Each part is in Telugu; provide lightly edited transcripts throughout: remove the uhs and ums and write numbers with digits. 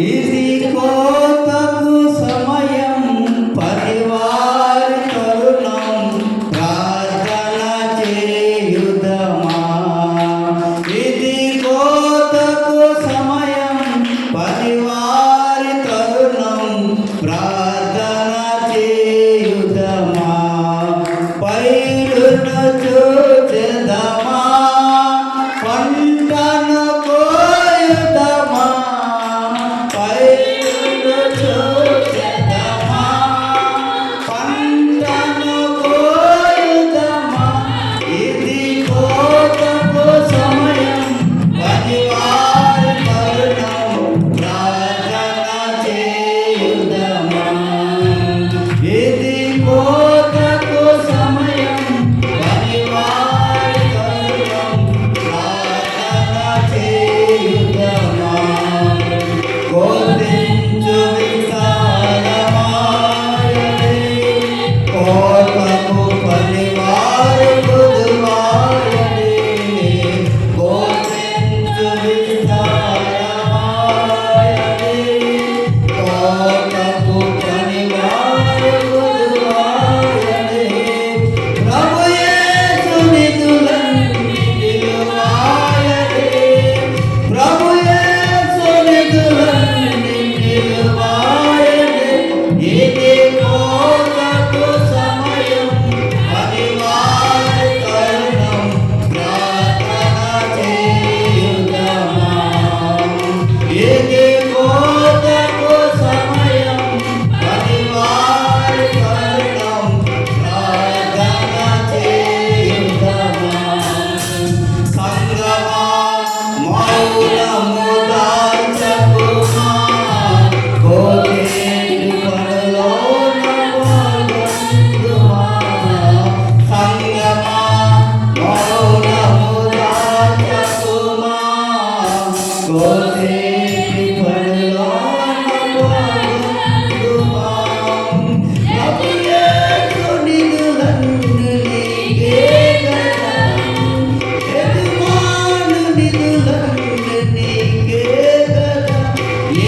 ఇది కోతకు సమయం పరివారి తరుణం ప్రార్థన చేయుదమా. ఇది కోతకు సమయం పరివారి తరుణం ప్రార్థన చేయుదమా. పైరును చూచెదమా పంటను కోయుదమా. పైరును చూచెదమా పంటను కోయుదమా. ఇది కోతకు సమయం పనివారి తరుణం ప్రార్థన చేయుదమా. ఇది కోతకు సమయం పనివారి తరుణం ప్రార్థన చేయుదమా. కోపించు విశాలమాయనే కోతకు పనివారు పొదువాయనే. కోపించు విశాలమాయనే కోతకు పనివారు పొదువాయనే. ప్రభు యేసు నిధులన్నీ నిలువాయనే. ప్రభు యేసు నిధులన్నీ నిలువాయనే. ఇది కోతకు సమయం పనివారి తరుణం ప్రార్థన చేయుదమా. ఇది కోతకు సమయం పనివారి తరుణం ప్రార్థన చేయుదమా. సంగమా మౌనము దాల్చకుమా. కోనేటి పనులోన పాల్గొందుమా. సంగమా మౌనము దాల్చకుమా. కోనేటి పనులోన పాల్గొందుమా. ప్రభు యేసు నిధులన్నీ నీకే గదా. యజమాను నిధులన్నీ నీకే గదా.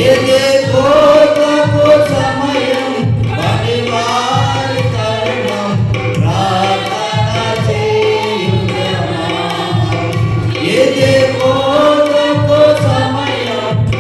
ఏదే కోతకు సమయం పనివారి తరుణం ప్రార్థన చేయుదమా. ఏదే కోతకు సమయం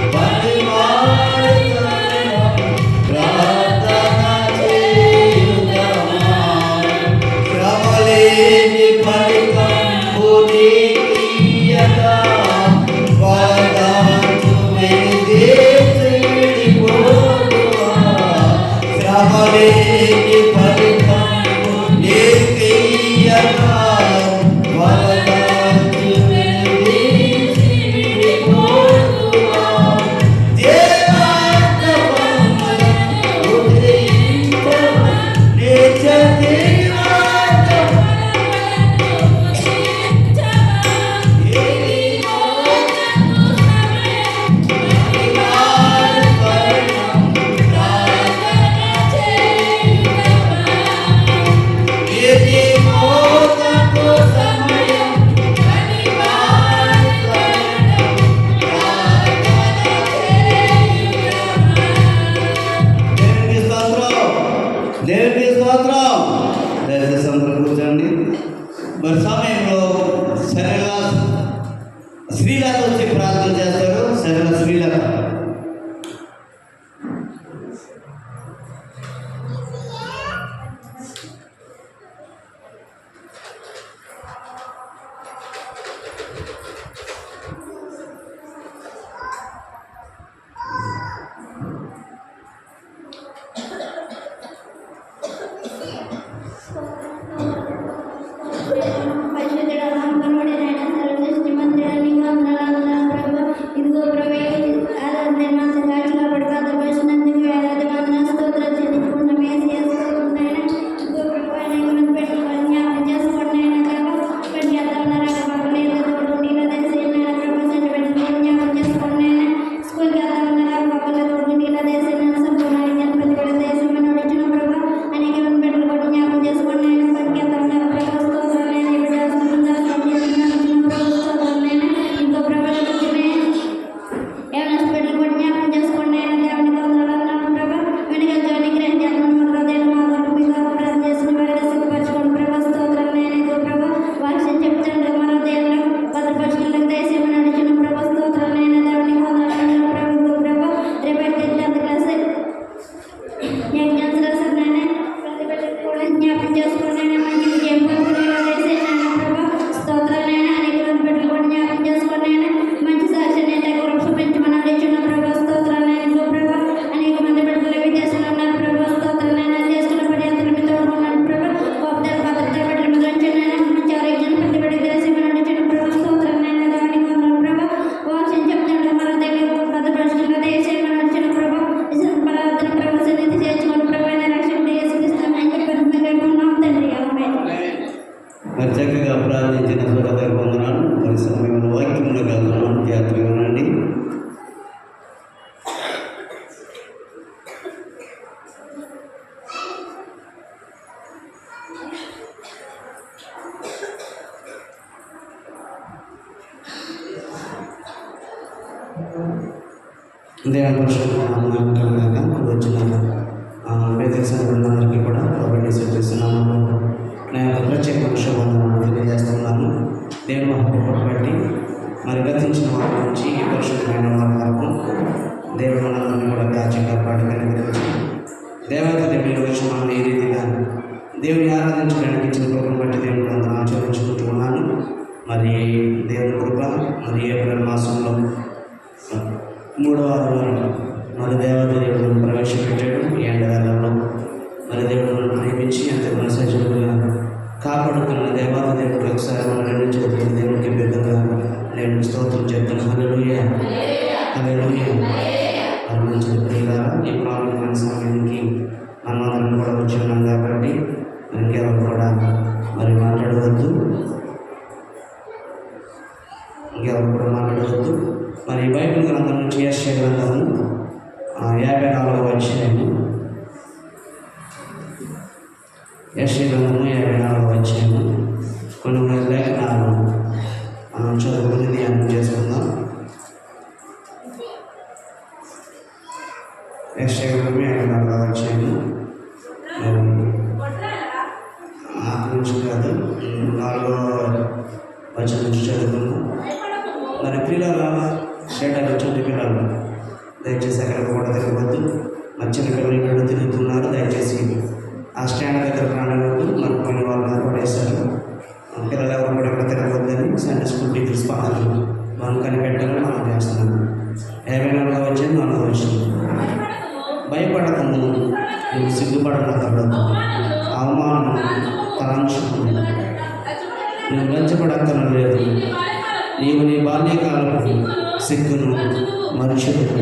దేవుని పరిశుభ్రంగా వచ్చిన వేదిక సభ్యులందరికీ కూడా ప్రభుని సూచిస్తున్నాము. నేను ప్రత్యేక శుభాలను తెలియజేస్తున్నాను. దేవుని మహత్వం బట్టి మరి గతించిన వారి నుంచి ఈ పరిశుభ్రమైన వారి వరకు దేవుడు మనందరినీ కూడా కాచి కాపాడి కలిగించి దేవత దేవుని రోజు మనం ఏ రీతిగా దేవుని ఆరాధించడానికి ఇచ్చిన కృపను బట్టి దేవుడు అందరూ ఆచరించుకుంటున్నాను. మరి దేవుని కృప మరి ఏప్రిల్ మాసంలో 3వ ఆదివారం మరి దేవత దేవుడు ప్రవేశపెట్టాడు. ఈ ఎండవేళలో మరి దేవుడు ప్రేమించి అంత సజీవులుగా కాపాడుతున్న దేవత దేవుడు ఒకసారి మన రెండు చేతులు దేవుడికి బిడ్డగా నేను స్తోత్రం చెప్తాను. హల్లెలూయా హల్లెలూయా. మంచి ప్రియులారా, ఈ ప్రాముఖ్యమైన సమయానికి మనమందరం కూడా వచ్చి ఉన్నాం కాబట్టి ఇంకెవరు కూడా మరి మాట్లాడవద్దు, మరి బైబిల్ గ్రంథం నుంచి యెషయా గ్రంథము 54వ అధ్యాయము, యెషయా గ్రంథము 54వ అధ్యాయము కొన్ని లేఖనాలు మనం చదువుకుని ధ్యానం చేసుకుందాం. యెషయా గ్రంథము 54వ అధ్యాయము నుంచి కాదు 4వ వచనం నుంచి చదువుకుందాం. మరి పిల్లల షేటర్ చుట్టూ పిల్లలు దయచేసి అక్కడ కూడా తిరగవద్దు. చిన్న పిల్లలు ఇక్కడ తిరుగుతున్నారు, దయచేసి ఆ స్టాండ్ దగ్గర రానివద్దు. మరి కొన్ని వాళ్ళు పడేస్తారు. పిల్లలు ఎవరు కూడా ఇక్కడ తిరగవద్దని సండే స్కూల్ టీచర్స్ పాటలు మనం కనిపెట్టాలని మనం చేస్తున్నాం. 54వ వచ్చింది 4వ వచ్చింది. భయపడకము, నువ్వు సిగ్గుపడనక్కర్లేదు, అవమానం తలంచుకు నువ్వు లజ్జపడక్కర్లేదు. నీవు నీ బాల్యకాలపు సిగ్గును మనుషులకు,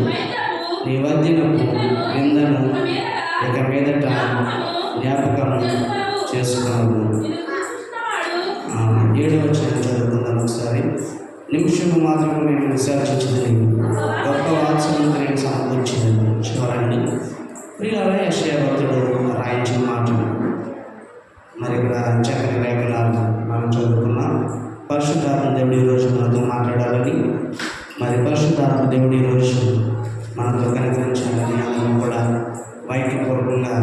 నీ వద్దినపు నిందను ఇక మీదట జ్ఞాపకం చేసుకున్నాను. 7వ వచనం చదువుకుందాం ఒకసారి. నిమిషము మాత్రమే నేను విసర్జించింది, గొప్ప వాత్సల్యంతో నేను సమకూర్చింది. చూడండి ప్రియులారా, యెషయా భక్తుడు రాయించిన మాటలు మరి ఇక్కడ చక్కని లేఖనాలు మనం చదువుకున్నాం. పరిశుద్ధాత్మ దేవుడి ఈరోజు మనతో మాట్లాడాలని, మరి పరిశుద్ధాత్మ దేవుడి ఈరోజు మనతో కనికరించాలని అందరం కూడా వాక్యపూర్వకంగా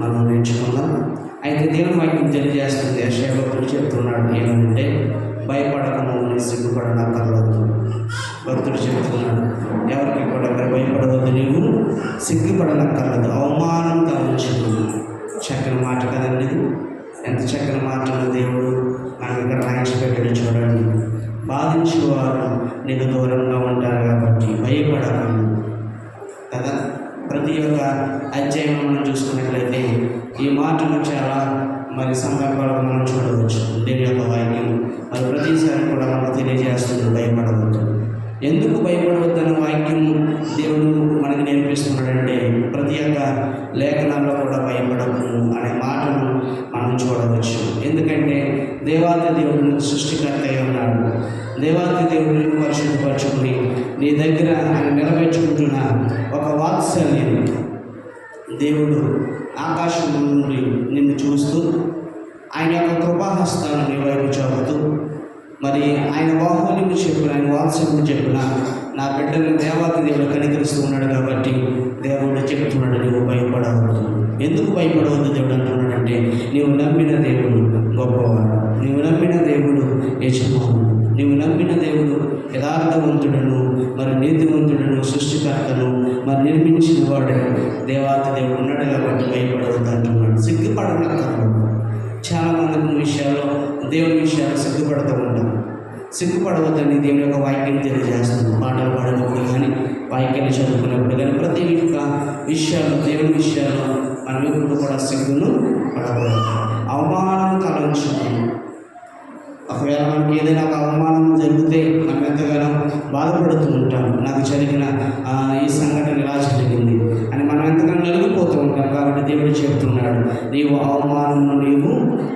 మనం నేర్చుకుందాం. అయితే దేవుని వాక్యం తెలియజేస్తుంది. యెషయా భక్తుడు చెప్తున్నాడు ఏమంటే, భయపడకము, నీ సిగ్గుపడనక్కర్లేదు. భక్తుడు చెప్తున్నాడు ఎవరికి కూడా భయపడవద్దు, నీవు సిగ్గుపడనక్కర్లేదు, అవమానం తలంచుకు. చక్కని మాట కదండి, ఎంత చక్కని మాటలు దేవుడు మనం ఇక్కడ రాయించబెట్టాడు. చూడండి, బాధించేవారు నీకు దూరంగా ఉంటారు కాబట్టి భయపడకము కదా. ప్రతి ఒక్క అధ్యాయం మనం చూసుకున్నట్లయితే ఈ మాటలు చాలా మరి సందర్భాలను మనం చూడవచ్చు. దేవుని యొక్క వాక్యం మరి ప్రతిసారి కూడా మనకు తెలియజేస్తుంది భయపడవద్దు. ఎందుకు భయపడవద్దన్న వాక్యం దేవుడు మనకి నేర్పిస్తున్నాడంటే, ప్రతి ఒక్క లేఖనాల్లో కూడా భయపడము అనే మాటను మనం చూడవచ్చు. ఎందుకంటే దేవాది దేవుడు సృష్టికర్త అయి ఉన్నాడు. దేవాది దేవుడిని పరిశుద్ధపరచుకుని నీ దగ్గర ఆయన నిలబెట్టుకుంటున్న ఒక వాత్సల్యం దేవుడు ఆకాశం నుండి నిన్ను చూస్తూ ఆయన యొక్క కృపాహస్తాన్ని నీ వైపు చాపుతూ మరి ఆయన బాహుల్యం చెప్పిన, ఆయన వాత్సల్యం చెప్పిన నా బిడ్డను దేవాది దేవుడు కనికరిస్తూ ఉన్నాడు. కాబట్టి దేవుడు చెప్తున్నాడు, నువ్వు భయపడవద్దు. ఎందుకు భయపడవద్దు దేవుడు అంటున్నాడంటే, నీవు నమ్మిన దేవుడు గొప్పవాడు, నీవు నమ్మిన దేవుడు యజమానుడు, నీవు నమ్మిన దేవుడు యథార్థవంతుడును మరి నీతివంతుడును సృష్టికర్తను మరి నిర్మించిన వాడు దేవాది దేవుడు ఉన్నాడు. కాబట్టి భయపడవద్దు అంటున్నాడు. సిగ్గుపడనక్కర్లేదు. చాలామంది విషయాల్లో దేవుని విషయాలు సిగ్గుపడుతూ ఉంటాం. సిగ్గుపడవద్దని దేవుని యొక్క వాక్యం తెలియజేస్తుంది. పాటలు పాడినప్పుడు కానీ, వాక్యాలు చదువుకున్నప్పుడు కానీ, ప్రతి ఒక్క విషయాలు దేవుని విషయాలు మనం ఎప్పుడు కూడా సిగ్గును పడకూడదు. అవమానం తలంచుకుని, ఒకవేళ మనకి ఏదైనా ఒక అవమానం జరిగితే మనం ఎంతగానో బాధపడుతూ ఉంటాం. నాకు జరిగిన ఈ సంఘటన ఇలా జరిగింది అని మనం ఎంతగానో నలిగిపోతూ ఉంటాం. కాబట్టి దేవుడు చెప్తున్నాడు, నీవు అవమానము నీవు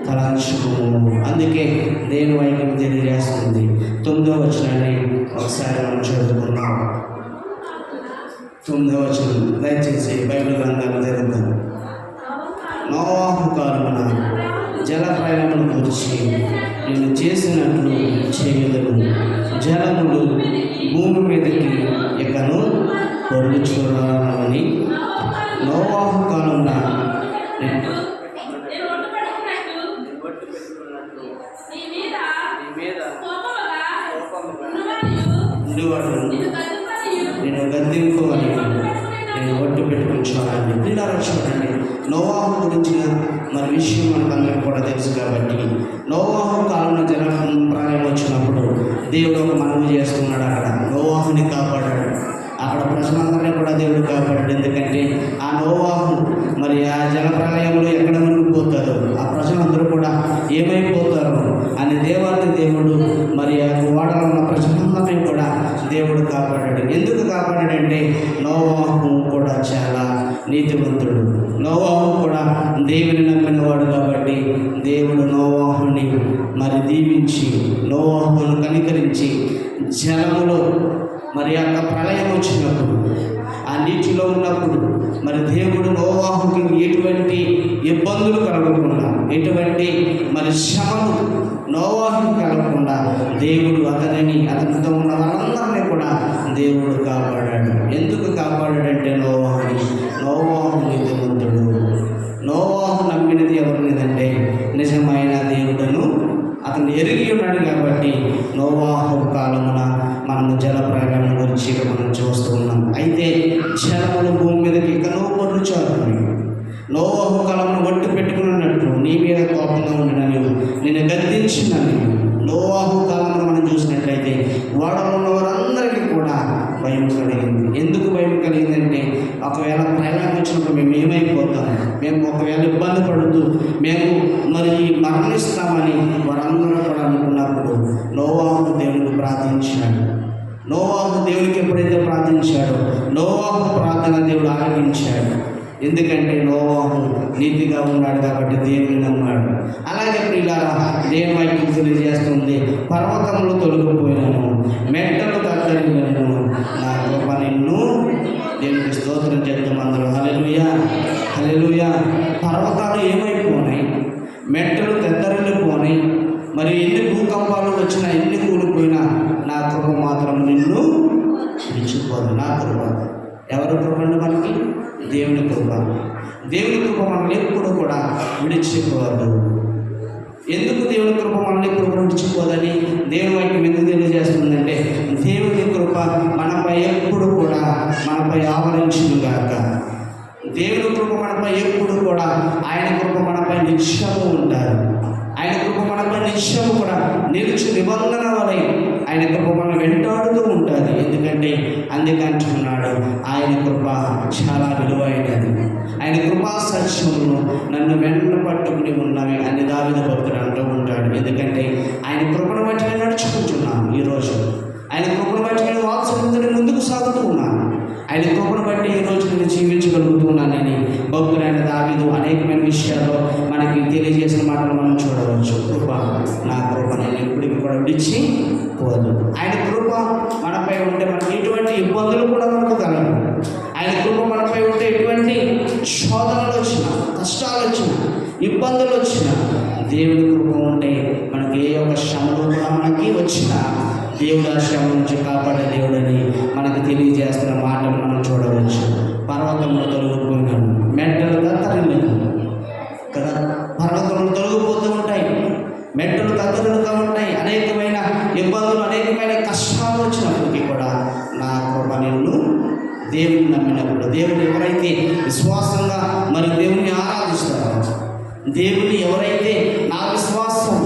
తలంచుకోము. అందుకే దేవుని వాక్యం తెలియజేస్తుంది. 9వ వచనాన్ని ఒకసారి మనం చదువుకున్నాం. 9వ వచనం దయచేసి బైబిల్ గ్రంథాలు తెరుద్దాం. నోవాహు కాలమున జల ప్రయాణమును గురించి నేను చేసినట్లు చేయదను. జలములు భూమి మీదకి గద్దింపు అని నేను ఒట్టు పెట్టుకుని చూడండి. పిల్లలు చూడండి, నోవాహు గురించిన మరి విషయం మనకందరికీ కూడా తెలుసు కాబట్టి, నోవాహు కాలంలో జల ప్రళయం వచ్చినప్పుడు దేవుడు ఒక మనవి చేస్తున్నాడు. అక్కడ నోవాహుని కాపాడాడు, అక్కడ ప్రజలందరినీ కూడా దేవుడు కాపాడాడు. ఎందుకంటే ఆ నోవాహు మరి ఆ జల ప్రళయంలో ఎక్కడ మునిగిపోతారో, ఆ ప్రజలందరూ కూడా ఏమైపోతారో అని దేవుడు మరి ఆ ఓడలో ఉన్న ప్రజలందరినీ కూడా దేవుడు కాపాడాడు. ఎందుకు కాపాడాడంటే నోవాహు కూడా చాలా నీతివంతుడు, నోవాహు కూడా దేవుని నమ్మినవాడు కాబట్టి దేవుడు నోవాహుని మరి దీవించి, నోవాహును కనికరించి, జలములో మరి అక్క ప్రళయం వచ్చినప్పుడు, ఆ నీటిలో ఉన్నప్పుడు మరి దేవుడు నోవాహుకి ఎటువంటి ఇబ్బందులు కలగకుండా, ఎటువంటి మరి శ్రమలు నోవాహుకి కలగకుండా దేవుడు అతనితో ఉన్న వాళ్ళందరినీ కూడా దేవుడు కాపాడాడు. ఎందుకు కాపాడాడంటే నోవాహు నీతిమంతుడు. నోవాహు నమ్మినది ఎవరినిదంటే నిజమైన దేవుడును అతను ఎరిగి ఉన్నాడు కాబట్టి నోవాహు కాలమున మనము జల ప్రళయం గురించి మనం చూస్తూ ఉన్నాం. అయితే జలములు భూమి మీదకి ఎక్కడో పొర్లుచారు. నోవాహు కాలమును ఒట్టు పెట్టుకున్నట్టు నీ మీద కోపంగా ఉండినని నేను గద్దించినని. నోవాహు కాలంలో మనం చూసినట్లయితే ఓడలో ఉన్న వారందరికీ కూడా భయం కలిగింది. ఎందుకు భయం కలిగిందంటే ఒకవేళ ప్రయాణం వచ్చినప్పుడు మేము ఏమైపోతాం, మేము ఒకవేళ ఇబ్బంది పడుతూ మేము మరి మరణిస్తామని వారందరూ కూడా అనుకున్నప్పుడు నోవాహు దేవునికి ప్రార్థించాడు. నోవాహు దేవునికి ఎప్పుడైతే ప్రార్థించాడో నోవాహు ప్రార్థన దేవుడు ఆలకించాడు. ఎందుకంటే నోవాహు నీతిగా ఉన్నాడు కాబట్టి దేవుని నమ్మాడు. అలాగే ప్రియులారా, దేవుని వాక్యం తెలియజేస్తుంది, పర్వతములు తొలగిపోయినను, మెట్టలు కత్తరినను, నా కృప నిన్ను. దేవునికి స్తోత్రం చేద్దాం అందరూ. హల్లెలూయా, హల్లెలూయా. పర్వతాలు ఏమైపోయినాయి, మెట్టలు తెద్దరిల్లిపోయినాయి, మరి ఎన్ని భూకంపాలు వచ్చినా, ఎన్ని కూలిపోయినా నా కృప మాత్రం నిన్ను విడిచిపోదు. నా కృప ఎవరి కృప అండి? మనకి దేవుని కృప. దేవుని కృప మనల్ని ఎప్పుడు కూడా విడిచిపోదు. ఎందుకు దేవుని కృప మనల్ని ఎప్పుడు విడిచిపోదని దేవుని వాక్యం ఎందుకు తెలియజేస్తుందంటే, దేవుని కృప మనపై ఎప్పుడు కూడా మనపై ఆవరించుగాక. దేవుని కృప మనపై ఎప్పుడు కూడా, ఆయన కృప మనపై నిత్యము ఉంటారు. ఆయన కృప మనపై నిత్యము కూడా నిలిచి నిబంధన వలె ఆయన కృప మనం వెంటాడుతూ ఉంటుంది. ఎందుకంటే అందుకంటున్నాడు, ఆయన కృప చాలా విలువైనది, ఆయన కృపా సత్యమును నన్ను వెంట పట్టుకుని ఉన్నవి అని దావీదు భక్తుడు అంటూ ఉంటాడు. ఎందుకంటే ఆయన కృపను బట్టి నేను నడుచుకుంటున్నాను. ఈరోజు ఆయన కృపను బట్టి నేను వాత్సల్యంతో ముందుకు సాగుతూ ఉన్నాను. ఆయన కృపను బట్టి ఈరోజు నేను జీవించగలుగుతున్నానని భక్తుడైన దావీదు అనేకమైన విషయాల్లో మనకి తెలియజేసిన మాటలు మనం చూడవచ్చు. కృప, నా కృప నేను ఎప్పటికీ కూడా విడిచి పోదు. ఆయన కృప మనపై ఉంటే మనకి ఎటువంటి ఇబ్బందులు కూడా మనకు కలగవు. ఆయన కృప మనపై ఉంటే ఎటువంటి శోధనలు వచ్చినా, కష్టాలు వచ్చినా, ఇబ్బందులు వచ్చినా, దేవుడి కృప ఉంటే మనకి ఏ ఒక్క శ్రమలు కూడా మనకి వచ్చినా దేవుడు ఆ శ్రమ నుంచి కాపాడే దేవుడని మనకు తెలియజేస్తున్న మాటలు మనం చూడవచ్చు. పర్వతంలో తొలగిపోయినాను, మెట్టలు తత్తరిల్లాను కదా. పర్వతంలో తొలగిపోతూ ఉంటాయి, మెట్టలు తత్తరిల్లుతూ ఉంటాయి. అనేకమైన ఇబ్బందులు, అనేకమైన కష్టాలు వచ్చినప్పటికీ కూడా నా కృప నిన్ను. దేవుని నమ్మినప్పుడు, దేవుని ఎవరైతే విశ్వాసంగా మరి దేవుని ఆరాధిస్తారో, దేవుని ఎవరైతే నా విశ్వాసం,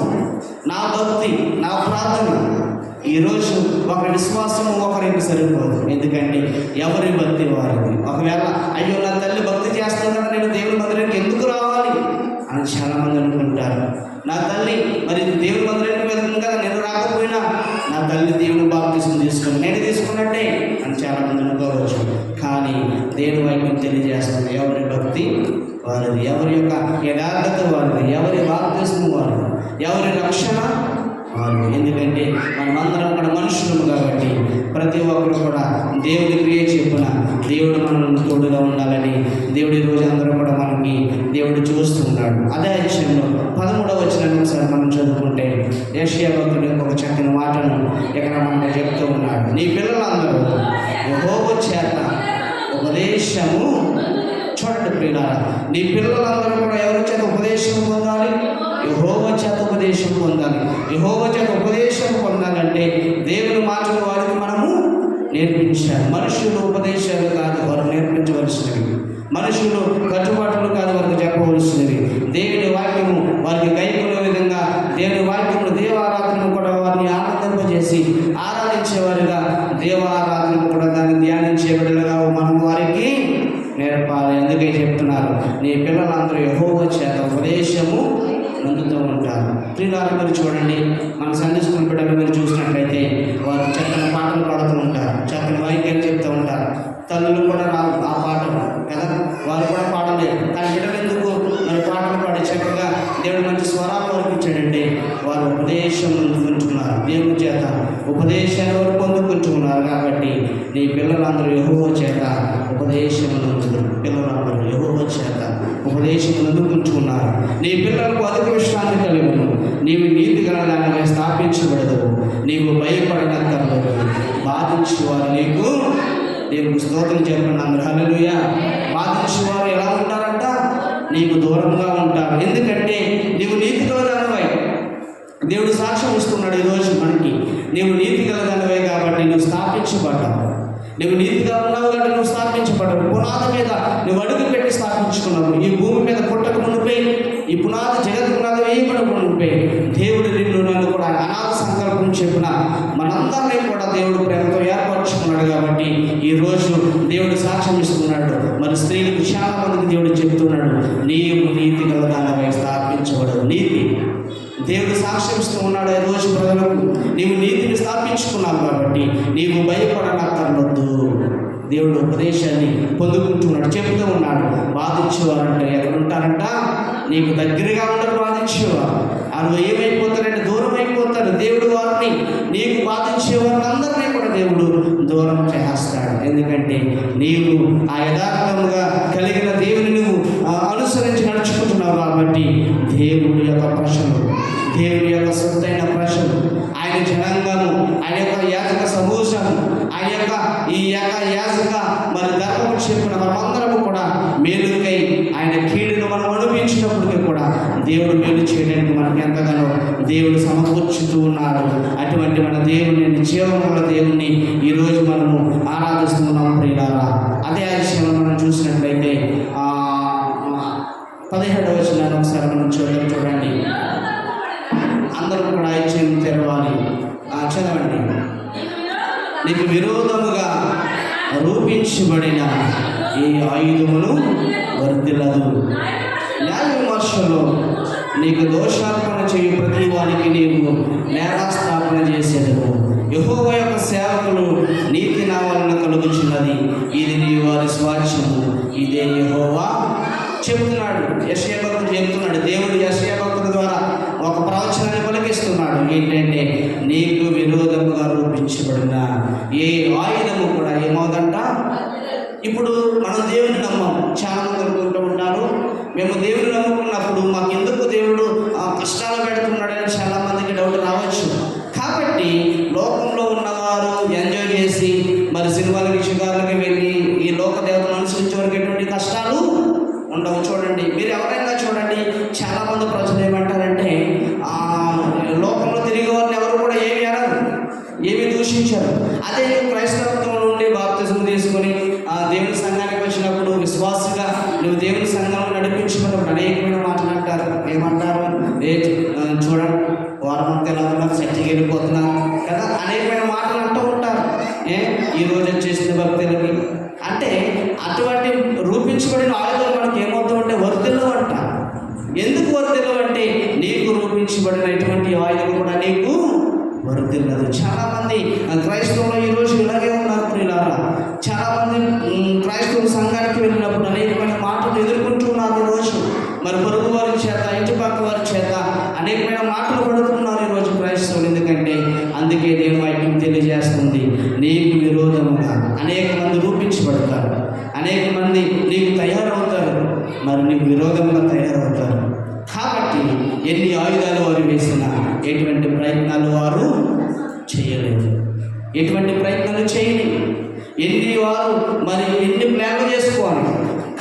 నా భక్తి, నా ప్రార్థన, ఈరోజు ఒకరి విశ్వాసము ఒకరికి సరిపోదు. ఎందుకంటే ఎవరి భక్తి వారిది. ఒకవేళ అయ్యో నా తల్లి భక్తి చేస్తుంది కదా, నేను దేవుని మందిరానికి ఎందుకు రావాలి అని చాలామంది అనుకుంటారు. నా తల్లి మరి దేవుని మందిరానికి వెళ్తుంది కదా, నేను రాకపోయినా నా తల్లి దేవుని బాప్తిసం తీసుకుని నేను తీసుకున్నట్టే అని చాలామంది అనుకోవచ్చు. కానీ దేవుని వాక్యం తెలియజేస్తుంది, ఎవరి భక్తి వారిది, ఎవరి యొక్క యథార్థత వారిది, ఎవరి బాప్తిసం వారిది, ఎవరి రక్షణ వారు. ఎందుకంటే మనమందరం కూడా మనుషులము కాబట్టి ప్రతి ఒక్కరు కూడా దేవుడి క్రియ చెప్పున దేవుడు మనల్ని తోడుగా ఉండాలని దేవుడి రోజు అందరూ కూడా మనకి దేవుడు చూస్తున్నాడు. అదే విషయంలో 13వ వచనాన్ని ఒకసారి మనం చదువుకుంటే, యెషయా భక్తుడి ఒక చక్కని మాటను ఇక్కడ మనకు చెప్తూ ఉన్నాడు. నీ పిల్లలందరూ యెహోవా చేత ఉపదేశము. చూడండి ప్రియులారా, నీ పిల్లలందరూ కూడా ఎవరి చేత ఉపదేశం పొందాలి? యెహోవా చేత ఉపదేశం పొందాలి. యెహోవా చేత ఉపదేశం పొందాలంటే దేవుని మాటలు వారికి మనము నేర్పించాలి. మనుషులు ఉపదేశం మనుషులు కట్టుబాట్లు కాదు వారికి చెప్పవలసినవి. దేవుని వాక్యము వారికి గైకొనే విధంగా దేవుని వాక్యము దేవారాధనను కూడా వారిని ఆనందింపజేసి ఆరాధించేవారుగా, దేవారాధన కూడా దాన్ని ధ్యానించే బిడ్డలుగా మనం వారికి నేర్పాలి. అందుకే చెప్తున్నారు, నీ పిల్లలందరూ యెహోవా చేత ఉపదేశము పొందుతూ ఉంటారు. ప్రియులారా, మీరు చూడండి, మన సండే స్కూల్ బిడ్డలు మీరు చూసినట్లయితే వారు చక్కని పాటలు పాడుతూ ఉంటారు, చక్కని వాక్యాలు చెప్తూ ఉంటారు. తల్లులు కూడా ఆ పాటలు కదా, వారు కూడా పాడలేదు. కానీ బిడ్డలు ఎందుకు మరి పాటలు పాడి చక్కగా దేవుడు మంచి స్వరాలు వరకు ఇచ్చాడంటే వారు ఉపదేశం పొందుకుంటున్నారు, దేవుని చేత ఉపదేశాన్ని వారు పొందుకుంటున్నారు. కాబట్టి నీ పిల్లలందరూ యెహోవా చేత ఉపదేశం పిల్లలందరూ యెహోవా చేత ఉపదేశం అందుకుంటున్నారు. నీ పిల్లలకు అధిక విశ్రాంతి కలుగును, నీవు నీతి గలదానిపై స్థాపించబడదు, నీవు భయపడనక్కర్లేదు, బాధించేవారు నీకు దేవునికి స్తోత్రం చెప్పండి అందరూ. హల్లెలూయా. బాధించేవారు ఎలా ఉంటారంట? నీకు దూరంగా ఉంటారు. ఎందుకంటే నీవు నీతి గలదానివై దేవుడు సాక్ష్యం ఇస్తున్నాడు ఈరోజు మనకి. నీవు నీతి గలదానివై కాబట్టి నువ్వు స్థాపించబడ్డావు. నువ్వు నీతిగా ఉన్నావు కాబట్టి నువ్వు స్థాపించబడ్డావు. పునాది మీద నువ్వు అడుగు పెట్టి స్థాపించుకున్నావు. ఈ భూమి మీద పుట్టక మునిపై, ఈ పునాది జగత్ పునాది వేయబడక మునిపై దేవుడు నిన్ను నన్ను కూడా అనాథ సంకల్పం చెప్పిన మనందరినీ కూడా దేవుడు ప్రేమతో ఏర్పరచుకున్నాడు. కాబట్టి ఈరోజు దేవుడు సాక్ష్యం ఇస్తున్నాడు. మరి స్త్రీలకు చాలా మందికి దేవుడు చెప్తున్నాడు, నీవు నీతి గలదానిపై స్థాపించబడదు. నీతి దేవుడు సాక్ష్యం ఇస్తూ ఉన్నాడు ఈరోజు ప్రజలకు. నీవు నీతిని స్థాపించుకున్నావు కాబట్టి నీవు భయపడనక్కర్వద్దు. దేవుడు ఉపదేశాన్ని పొందుకుంటున్నాడు, చెప్తూ ఉన్నాడు. బాధించేవారంటే ఎక్కడుంటారంట? నీకు దగ్గరగా ఉండరు బాధించేవారు. వాళ్ళు ఏమైపోతారంటే దూరం అయిపోతారు. దేవుడు వారిని, నీకు బాధించేవారిని అందరినీ కూడా దేవుడు దూరం చేస్తాడు. ఎందుకంటే నీవు ఆ యథార్థముగా కలిగిన దేవుని నువ్వు అనుసరించి నడుచుకుంటున్నావు. కాబట్టి దేవుడి యొక్క ప్రశ్నలు, దేవుని యొక్క సొంతైన ప్రశ్నలు, ఆయన జనాంగము, ఆయన యొక్క యాజక సమూహము, ఆయన యొక్క ఈ యొక్క యాజక మరి ధర్మము చెప్పిన మనమందరము కూడా మేలుకై ఆయన కీడును మనం అనుభవించినప్పటికీ కూడా దేవుడు మేలు చేయడానికి మనకి ఎంతగానో దేవుడు సమకూర్చుతూ ఉన్నాడు. అటువంటి మన దేవుని, జీవముల దేవుణ్ణి ఈరోజు మనము ఆరాధిస్తున్నాం ప్రియులారా. అదే విషయంలో మనం చూసినట్లయితే 17వ వచనాన్ని ఒకసారి మనం చూడండి. అందరూ కూడా ఐచ్ఛ్యం తెరవాలి. చదవండి. నీకు విరోధముగా రూపించబడిన ఈ ఆయుధమును వర్ధిల్లదు. న్యాయ విమర్శలో నీకు దోషార్పణ చేయు ప్రతి వానికి నీవు నేరాస్థాపన చేసేదవు. యెహోవా యొక్క సేవకులు నీతి నా వలన కలుగుచున్నది, ఇది నీ వారి స్వాస్థ్యము, ఇదే యెహోవా చెబుతున్నాడు. యెషయా భక్తుడు చెబుతున్నాడు. దేవుడు యెషయా భక్తుల ద్వారా ఒక ప్రవచనాన్ని పలికిస్తున్నాడు. ఏంటంటే నీకు విరోధముగా రూపించబడిన ఏ ఆయుధము కూడా ఏమవుదంట? ఇప్పుడు మనం దేవుని నమ్మం. చాలా మంది అనుకుంటూ ఉంటారు, మేము దేవుని నమ్ముకున్నప్పుడు మాకు ఎందుకు దేవుడు కష్టాలు పెడుతున్నాడని చాలా మందికి డౌట్ రావచ్చు. కాబట్టి లోకంలో ఉన్నవారు ఎంజాయ్ చేసి మరి సినిమాలకి, షికార్లకి వెళ్ళి ఈ లోక దేవతను అనుసరించే వరకు ఎటువంటి కష్టాలు ఉండవు. చూడండి, మీరు ఎవరైనా చూడండి, చాలామంది ప్రజలు ఏమంటారంటే లోకంలో తిరిగే వారిని ఎవరు కూడా ఏమి అనరు, ఏమి దూషించారు. అదే క్రైస్తవత్వం నుండి బాప్తిజం తీసుకొని దేవుని సంఘానికి వచ్చినప్పుడు విశ్వాసగా నువ్వు దేవుని సంఘంలో నడిపించుకున్నప్పుడు అనేకమైన మాటలు అంటారు. ఏమంటారు? చూడండి, వారమంతా ఎలా ఉన్నారు, చర్చకి వెళ్ళిపోతున్నారు కదా, అనేకమైన మాటలు అంటూ ఉంటారు. ఈరోజు వచ్చేసిన భక్తులకి అంటే అటువంటి రూపించబడిన ఆయుధాలు మనకి ఏమవుతాం అంటే వర్ధిల్లు అంట. ఎందుకు వర్ధిల్లు అంటే నీకు రూపించబడిన ఇటువంటి ఆయుధాలు కూడా నీకు వర్ధిల్లదు. చాలామంది క్రైస్తవులు ఈరోజు ఇలాగే ఉన్నారు ప్రియులారా. చాలామంది క్రైస్తవ సంఘానికి వెళ్ళినప్పుడు అనేకమైన మాటలు ఎదుర్కొంటూ ఉన్నారు ఈరోజు. మరి పొరుగు వారి చేత, ఇంటి పక్క వారి చేత అనేకమైన మాటలు పడుతున్నారు ఈరోజు క్రైస్తవులు. ఎందుకంటే అందుకే దేవుని వాక్యం తెలియజేస్తుంది, నీకు విరోధముగా అనేక మంది రూపించబడతారు, అనేక మంది నీకు తయారవుతారు, మరి నీకు విరోధంగా తయారవుతారు. కాబట్టి ఎన్ని ఆయుధాలు వారు వేసినా ఎటువంటి ప్రయత్నాలు వారు చేయలేదు, ఎటువంటి ప్రయత్నాలు చేయలేదు. ఎన్ని ప్లాన్లు చేసుకోవాలి.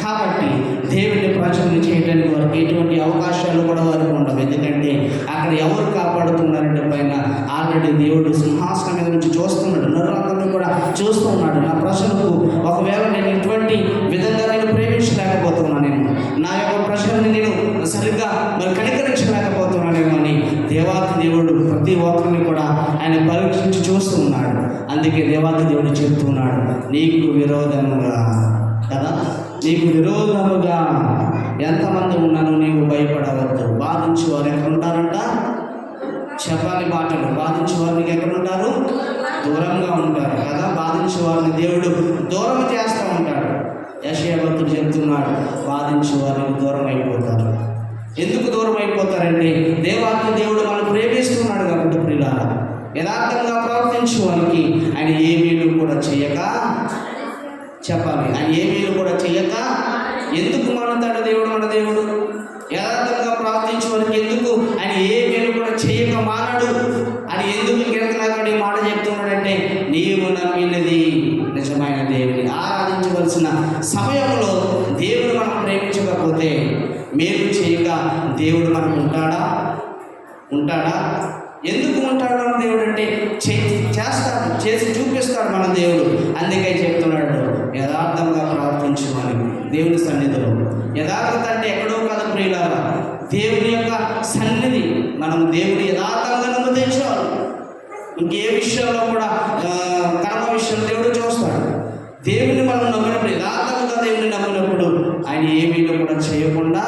కాబట్టి దేవుని ప్రజలను చేయడానికి వారికి ఎటువంటి అవకాశాలు కూడా వారికి ఉండవు. ఎందుకంటే అక్కడ ఎవరు కాపాడుతున్నారంటే పైన ఆల్రెడీ దేవుడు సింహాసనం మీద నుంచి చూస్తున్నాడు, నరులందరినీ కూడా చూస్తూ ఉన్నాడు. నా ప్రజలకు ఒకవేళ నేను ఇటువంటి విధంగా నేను ప్రేమించలేక విరోధముగా కదా, నీకు విరోధముగా ఎంతమంది ఉన్నాను నీవు భయపడవద్దు. బాధించే వారు ఎక్కడ ఉంటారంట? చెప్పాలి మాటలు. బాధించే వారికి ఎక్కడ ఉంటారు? దూరంగా ఉంటారు కదా. బాధించే వారిని దేవుడు దూరం చేస్తూ ఉంటాడు. యెషయా భక్తుడు చెప్తున్నాడు, బాధించే వారికి దూరం అయిపోతారు. ఎందుకు దూరం అయిపోతారంటే దేవాది దేవుడు మనం ప్రేమిస్తున్నాడు కాబట్టి ప్రియులారా, యథార్థంగా ప్రవర్తించే వారికి ఆయన ఏ మేలు కూడా చేయక, చెప్పాలి, ఆయన ఏ మేలు కూడా చేయక ఎందుకు మానుతాడు దేవుడు? మన దేవుడు యథార్థంగా ప్రవర్తించే వారికి ఎందుకు ఆయన ఏ మేలు కూడా చేయక మానడు అని ఎందుకు కీర్తనకారుడు ఈ మాట చెప్తున్నాడంటే, నీవు నమ్మినది నిజమైన దేవుని ఆరాధించవలసిన సమయంలో దేవుడు మనం ప్రేమించకపోతే మేలు చేయక దేవుడు మనకు ఉంటాడా? ఎందుకు ఉంటాడు మన దేవుడు అంటే చేస్తాడు, చేసి చూపిస్తాడు మన దేవుడు. అందుకే చెప్తున్నాడు, యథార్థంగా ప్రవర్తించమని దేవుని సన్నిధిలో. యథార్థత అంటే ఎక్కడో కాదు ప్రియులారా, దేవుని యొక్క సన్నిధి. మనం దేవుని యథార్థంగా నమ్మితే చాలు. ఇంకే విషయంలో కూడా కర్మ విషయంలో దేవుడు చూస్తాడు. దేవుని మనం నమ్మినప్పుడు, యథార్థంగా దేవుని నమ్మినప్పుడు ఆయన ఏమీ కూడా చేయకుండా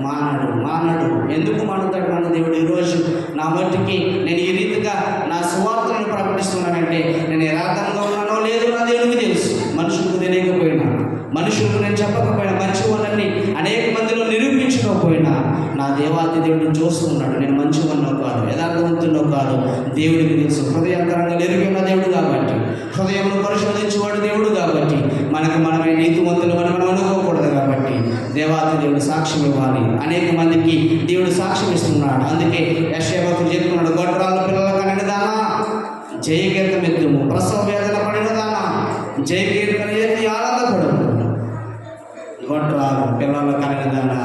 మానడు. ఎందుకు మానుతాడు మన దేవుడు? ఈరోజు నా మట్టికి నేను ఈ రీతిగా నా సువార్తలను ప్రకటిస్తున్నానంటే నేను యథార్థంగా ఉన్నానో లేదో నా దేవునికి తెలుసు. మనుషులకు తెలియకపోయినా, మనుషులకు నేను చెప్పకపోయినా, మంచి వాళ్ళని అనేక మందిలో నిరూపించకపోయినా నా దేవాది దేవుడిని చూస్తున్నాడు. నేను మంచివాడినో కాదు, యథార్థవంతుల్లో కాదు దేవుడికి తెలుసు. హృదయాంతరంగా ఎరిగిన దేవుడు కాబట్టి, హృదయంలో పరిశోధించేవాడు దేవుడు కాబట్టి, మనమే నీతివంతులు మనం అనుకోకూడదు కాబట్టి దేవాది దేవుడు సాక్ష్యం ఇవ్వాలి. అనేక మందికి దేవుడు సాక్ష్యం ఇస్తున్నాడు. అందుకే యెషయా భక్తుడు చెప్తున్నాడు, గొడ్రాళ్ళ పిల్లల కనిన దానా జయకీర్తన ఎత్తుము, ప్రసవ వేదన పడిన దానా జయకీర్తన ఎత్తి ఆనందపడు. గొడ్రాలు పిల్లల కనిన దానా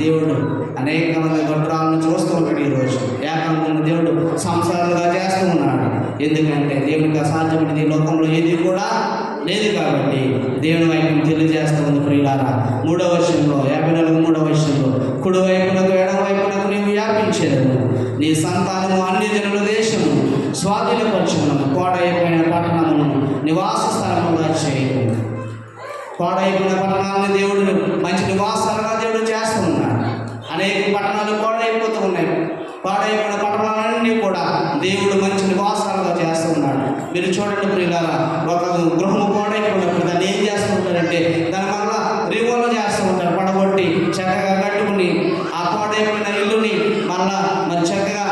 దేవుడు అనేక మంది గొడ్రాలను చూస్తూ ఉంటాడు. ఈరోజు ఏకంగా ఉన్న దేవుడు సంసారాలుగా చేస్తూ ఉన్నాడు. ఎందుకంటే దేవునికి అసాధ్యమైనది లోకంలో ఏది కూడా లేదు కాబట్టి దేవుని వైపు తెలియజేస్తూ ఉంది. ప్రియులారా, 3వ వచనంలో 53వ వచనంలో, కుడి వైపునకు ఎడమ వైపునకు నీవు వ్యాపించేదను, నీ సంతానము అన్ని జనుల దేశము స్వాధీనపరచుకున్నాము, పాడైపోయిన పట్టణమును నివాస స్థలముగా చేయము. పాడైపోయిన పట్టణాలని దేవుడు మంచి నివాసాలుగా దేవుడు చేస్తూ ఉన్నాడు. అనేక పట్టణాలు పాడైపోతూ ఉన్నాయి. పాడైపోయిన పట్టణాలన్నీ కూడా దేవుడు మంచి నివాసాలుగా చేస్తూ ఉన్నాడు. మీరు చూడండి ప్రియులారా, ఒక గృహము పాడైపోయినప్పుడు దాన్ని ఏం చేస్తూ ఉంటారంటే దాని వల్ల రివోలు చేస్తూ ఉంటారు. పడగొట్టి చక్కగా కట్టుకుని ఆ పాడైపోయిన ఇల్లుని మరి చక్కగా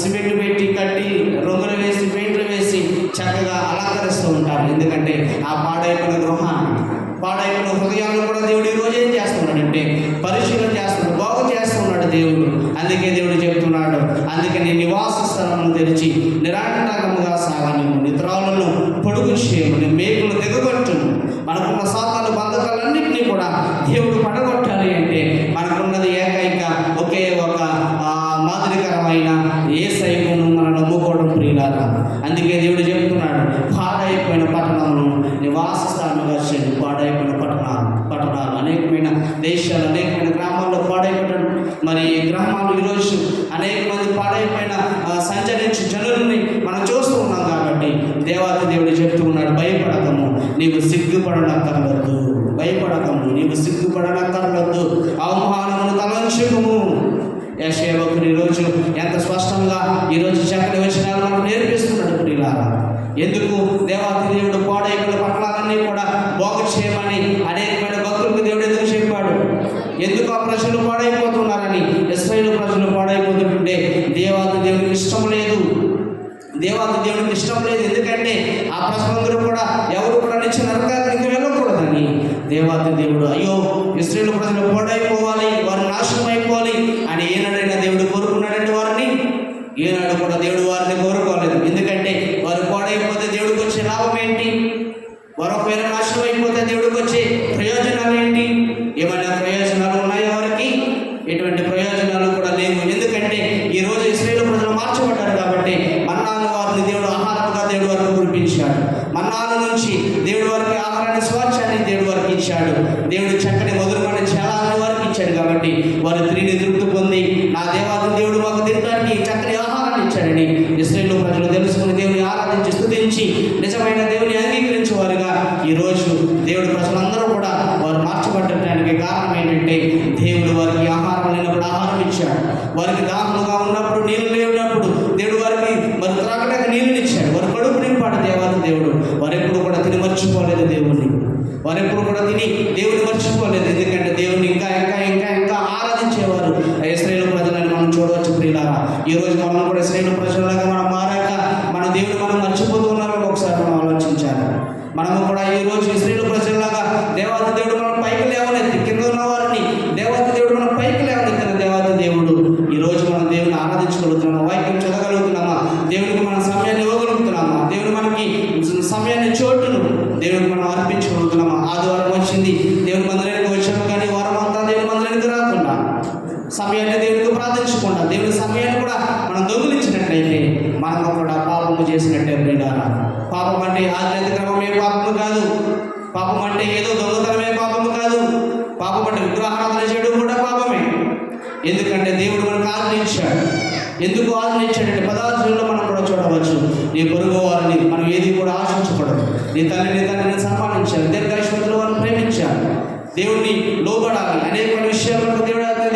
సిమెంట్ పెట్టి కట్టి రంగులు వేసి పెయింట్లు వేసి చక్కగా అలంకరిస్తూ ఉంటారు. ఎందుకంటే ఆ పాడైపోయిన గృహాన్ని, పాడైపోయిన హృదయాలను కూడా దేవుడు ఈరోజు ఏం చేస్తున్నాడంటే పరిశీలన చేస్తున్నాడు, బాగు చేస్తున్నాడు దేవుడు. అందుకే దేవుడు చెప్తున్నాడు, అందుకే నీ నివాస స్థలమును తెరిచి నిరాటంకముగా సాగని, నిద్రాలను పొడుగు చేయమని, మేకులు దిగగొట్టును. మనకున్న సాతాను బంధకాలన్నింటినీ కూడా దేవుడు పడగొట్టాలి అంటే మనకున్నది ఏకైక ఒకే ఒక మాదిరికరమైన యేసయ్యను మనం నమ్ముకోవడం ప్రియులారా. అందుకే దేవుడు చెప్తున్నాడు, పాడైపోయిన పట్టణమును నివాస స్థానంగా చేయండి. పాడైపోయిన పట్టణాలు అనేకమైన దేశాలు, అనేకమైన గ్రామాల్లో పాడైపోయిన మరి గ్రామాలు ఈరోజు అనేక మంది పాడైపోయిన సంచరించే జనులని మనం చూస్తూ ఉన్నాం. కాబట్టి దేవాది దేవుడు చెప్తూ ఉన్నాడు, భయపడకము, నీవు సిగ్గుపడనక్కర్లొద్దు. భయపడకము, నీవు సిగ్గుపడనక్కర్లొద్దు. అవమానమును తలంచుకుము. యెషయా భక్తుడు ఈరోజు ఎంత స్పష్టంగా ఈరోజు చక్కని వచనాలు మనకు నేర్పిస్తున్నాడు ప్రియులారా. ఎందుకు దేవాది దేవుడు పాడైపోయిన పట్టణాలన్నీ కూడా బాగు చేయమని అనేకమైన భక్తులకు దేవుడు ఎందుకు చెప్పాడు? ఎందుకు ఆ ప్రజలు పాడైపోతున్నారని. ఇశ్రాయేలు ప్రజలు పాడైపోతుంటే దేవాది దేవునికి ఇష్టం లేదు. ఎందుకంటే ఆ ప్రజలందరూ కూడా ఎవరు కూడా నిత్య నరకానికి వెళ్ళకూడదని దేవాది దేవుడు, అయ్యో ఇశ్రాయేలు ప్రజలు పాడైపోవాలి, వారు నాశనం అయిపోవాలి అని ఏనాడైనా దేవుడు కోరుకున్నాడండి వారిని? ఏనాడు కూడా దేవుడు వారిని కోరుకోలేదు. ఎందుకంటే వారు పాడైపోతే దేవుడికి వచ్చే లాభం ఏంటి? వారు ఒకవేళ నాశనం అయిపోతే దేవుడికి వచ్చే ప్రయోజనాలు ఏంటి? ఏమైనా ప్రయోజనాలు ఉన్నాయా వారికి? ఎటువంటి ప్రయోజనాలు కూడా లేవు. ఎందుకంటే ఈరోజు ఇశ్రాయేలు ప్రజలు మార్చబడ్డారు కాబట్టి మన్నాను వారిని దేవుడు ఆహారంగా దేవుడు వారికి కురిపించాడు. మన్నాను నుంచి దేవుడు వారికి ఆహారాన్ని, స్వాచ్ఛాన్ని దేవుడు వారికి ఇచ్చాడు. దేవుడు చక్కని మధురమైన జలాన్ని వారికి ఇచ్చాడు. కాబట్టి వారు తిరిగి తృప్తి పొంది నా దేవాది దేవుడు మాకు తినడానికి చక్కని ఆహారాన్ని ఇచ్చాడని ఇశ్రాయేలు ప్రజలు తెలుసుకుని దేవుని ఆరాధించి స్తుతించి నిజమైన దేవుని అంగీకరించేవారుగా ఈరోజు దేవుడు ప్రజలందరూ కూడా వారు మార్చబడటానికి కారణం ఏంటంటే దేవుడు వారికి ఆహారం లేనప్పుడు ఆహారం ఇచ్చాడు, వారికి దాహముగా ఉన్నప్పుడు నీళ్ళు లేనప్పుడు దేవుడు వారికి మరి త్రాగడానికి నీళ్ళని ఇచ్చాడు, వారి కడుపు నింపాడు దేవాది దేవుడు. వారెప్పుడు కూడా తిని మర్చిపోలేదు దేవుణ్ణి, వారెప్పుడు కూడా తిని దేవుని మర్చిపోలేదు. ఎందుకంటే దేవుని ఇంకా ఇంకా ఇంకా ఇంకా ఆరాధించేవారు ఇశ్రాయేలు ప్రజలని మనం చూడవచ్చు. ప్రియులారా, ఈరోజు మనం కూడా ఇశ్రాయేలు ప్రజలాగా మనం మారాక మన దేవుడు మనం మర్చిపోతూ ఉన్నామని ఒకసారి మనం ఆలోచించాలి. మనము కూడా ఈరోజు ఇశ్రాయేలు ప్రజలాగా దేవాది దేవుడు మనం పైకి లేవనెత్తి, కింద ఉన్న వారిని దేవాది దేవుడు మనం పైకి లేవనెత్తిన దేవాది దేవుడు ఈరోజు మనం దేవుని ఆరాధించగలుగుతున్నామా, వాక్యం చదవగలుగుతున్నామా, దేవుడికి మన సమయాన్ని ఇవ్వగలుగుతున్నామా, దేవుడు మనకి సమయాన్ని చోటును దేవుడికి మనం అర్పించగలుగుతున్నామా. ఆదివారం వచ్చింది, దేవుని మందిరానికి వచ్చాము, కానీ వారం అంతా దేవుని మందిరానికి రాకుండా సమయాన్ని దేవుడికి ప్రార్థించకుండా దేవుని సమయాన్ని కూడా మనం దొంగిలించినట్లయితే మనము కూడా పాపము చేసినట్టే. ప్రియులారా, పాపం అంటే ఆధ్యాత్మిక క్రమమే పాపము కాదు, పాపం అంటే ఏదో దొంగతనమే పాపము కాదు, పాపం అంటే విగ్రహారాధన చేయడం కూడా పాపమే. ఎందుకంటే దేవుడు మనకు ఆజ్ఞించాడు. ఎందుకు ఆజ్ఞించాడంటే పదార్థంలో మనం కూడా చూడవచ్చు, నీ పొరుగు వారిని మనం ఏది కూడా ఆశించకూడదు, నీ తల్లిని తండ్రిని సన్మానించాలి, దీర్ఘాయుష్మంతులు వారిని ప్రేమించాలి, దేవుడిని లోబడాలి, అనేక విషయాలు మనకు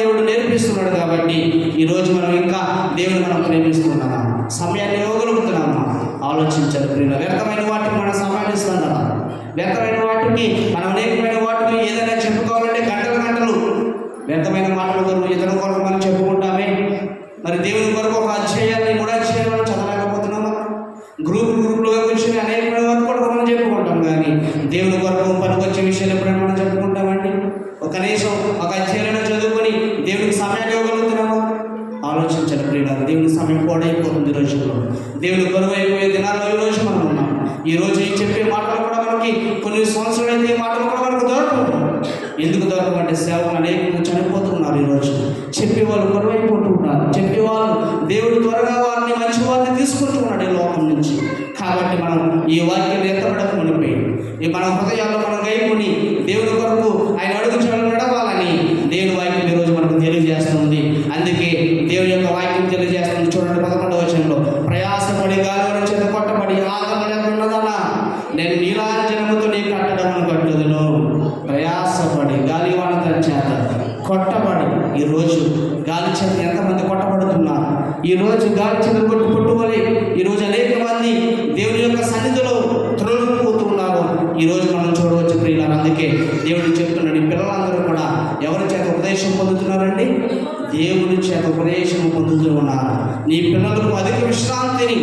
దేవుడు నేర్పిస్తున్నాడు. కాబట్టి ఈరోజు మనం ఇంకా దేవుని మనం ప్రేమిస్తున్నామా, సమయాన్ని ఇవ్వగలుగుతున్నామా ఆలోచించాలి. ప్రియుల, వ్యర్థమైన వాటికి మనం సమయాన్ని ఇస్తున్నామా, వ్యర్థమైన వాటికి మనం అనేకమైన వాటికి ఏదైనా చెప్పుకోవాలంటే గంటలు గంటలు వ్యర్థమైన మాటల కొరకు ఇతరుల కొరకు మనం చెప్పుకుంటామే. మరి దేవుని కొరకు ఒక అధ్యాయాన్ని 3 అధ్యాయాలు మనం చదవలేకపోతున్నామా, గ్రూపులుగా కూర్చొని అనేకమైన వాటి కొరకు మనం చెప్పుకుంటాం, కానీ దేవుని కొరకు పనికొచ్చే విషయాలు ఎప్పుడైనా మనం చెప్పుకుంటామండి? కనీసం ఒక అధ్యాయాలను చదువుకొని దేవునికి సమయాన్ని ఇవ్వగలుగుతున్నామా ఆలోచించాలి. ప్రియులారా, దేవుని సమయం పోడైపోతుంది ఈ రోజుల్లో, దేవుని కొరకు అయిపోయే దినాల్లో ఈ రోజు మనం ఉన్నాం. ఈ రోజు చెప్పే మాటలు కూడా మనకి కొన్ని సంవత్సరాలు అయితే మాటలు కూడా మనకు దొరకవు. ఎందుకు దొరకమంటే సేవలు అనేక చనిపోతున్నారు. ఈరోజు చెప్పేవాళ్ళు కొరవైపోతున్నారు, చెప్పేవాళ్ళు దేవుడు త్వరగా వారిని మంచి వారిని తీసుకుంటున్నాడు ఈ లోకం నుంచి. కాబట్టి మనం ఈ వాక్యం ఎత్తబడక మునిపోయి మన హృదయాల్లో మనం గైకొని దేవుని కొరకు ఆయన అడుగుచాలను నడవాలని దేవుని వాక్యం ఈరోజు మనకు తెలియజేస్తుంది. అందుకే దేవుని యొక్క వాక్యం తెలియజేస్తుంది. చూడండి 11వ వచనంలో, ప్రయాసపడి గాలివాన చేత కొట్టబడి ఆదరణన్నదనా నేను నీలాంజనముతో నీ కట్టడమును కట్టుదును. ప్రయాసపడి గాలివాన చేత కొట్టబడి, ఈరోజు గాలి చేత ఎంతమంది కొట్టబడుతున్నారు? ఈరోజు గాలి చేత కొట్టువలే ఈరోజు అనేక మంది దేవుని యొక్క సన్నిధిలో త్రొలగిపోతున్నారు. ఈరోజు మనం చూడవచ్చు ప్రియులారా. అందుకే దేవుడు చెప్తున్నాడు, ఈ పిల్లలందరూ కూడా ఎవరి చేత ఉపదేశం పొందుతున్నారండి? దేవుని చేత ఉపదేశం పొందుతూ ఉన్నారు. నీ పిల్లలకు అధిక విశ్రాంతిని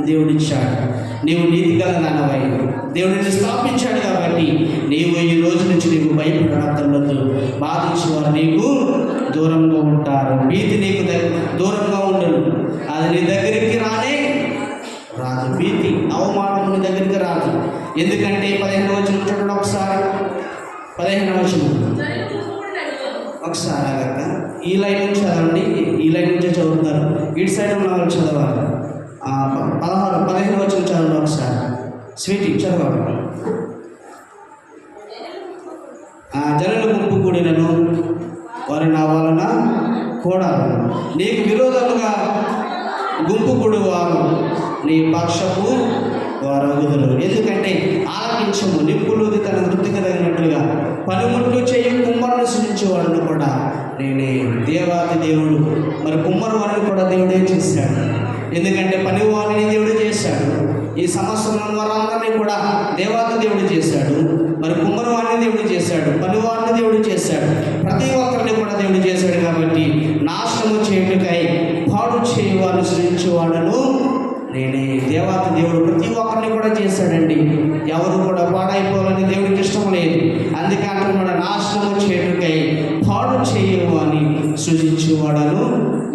దేవుడిచ్చాడు. నీవు నీతి గల నాన్నవై దేవుడిని స్థాపించాడు. కాబట్టి నీవు ఈ రోజు నుంచి నీకు భయపడవద్దు. బాధించేవారు నీకు దూరంగా ఉంటారు, భీతి నీకు దూరంగా ఉండదు, అది నీ దగ్గరికి రానే రాదు. భీతి అవమానం నీ దగ్గరికి రాదు. ఎందుకంటే 15వ వచనం చూడండి ఒకసారి, 15వ వచనం ఒకసారి ఆగాక ఈ లైన్ నుంచి చదవండి, ఈ లైన్ నుంచే చదువుతారు, ఇటు సైడ్ ఉన్న వాళ్ళు చదవాలి. 15వ వచనం చదవండి ఒకసారి, స్వీటీ చదవాలి. జనుల గుంపు కూడినను వారి నా వలన కూడా నీకు విరోధముగా గుంపు కూడి వారు నీ పక్షపు వారగుదురు. ఎందుకంటే ఆలకించము, నిప్పులుది తన వృత్తికి తగినట్లుగా పనిముట్లు చేయ కుమ్మరుని సృష్టించేవాడును కూడా నేనే. దేవాది దేవుడు మరి కుమ్మరు వారిని కూడా దేవుడే చేశాడు. ఎందుకంటే పని వారిని దేవుడు చేశాడు. ఈ సంవత్సరం వారందరినీ కూడా దేవాది దేవుడు చేశాడు. మరి కుమ్మరు వారిని దేవుడు చేశాడు, పని వారిని దేవుడు చేశాడు, ప్రతి ఒక్కరిని కూడా దేవుడు చేశాడు. కాబట్టి నాశనము చేయుటకై పాడు చేయవారిని సృష్టించేవాడను నేనే. దేవాది దేవుడు ప్రతి ఒక్కరిని కూడా చేశాడండి. ఎవరు కూడా పాడైపోవాలని దేవుడికి ఇష్టం లేదు. అందుకే అంటున్నాడు, నాశనము చేయుటకై పాడు చేయవాని సృజించేవాడను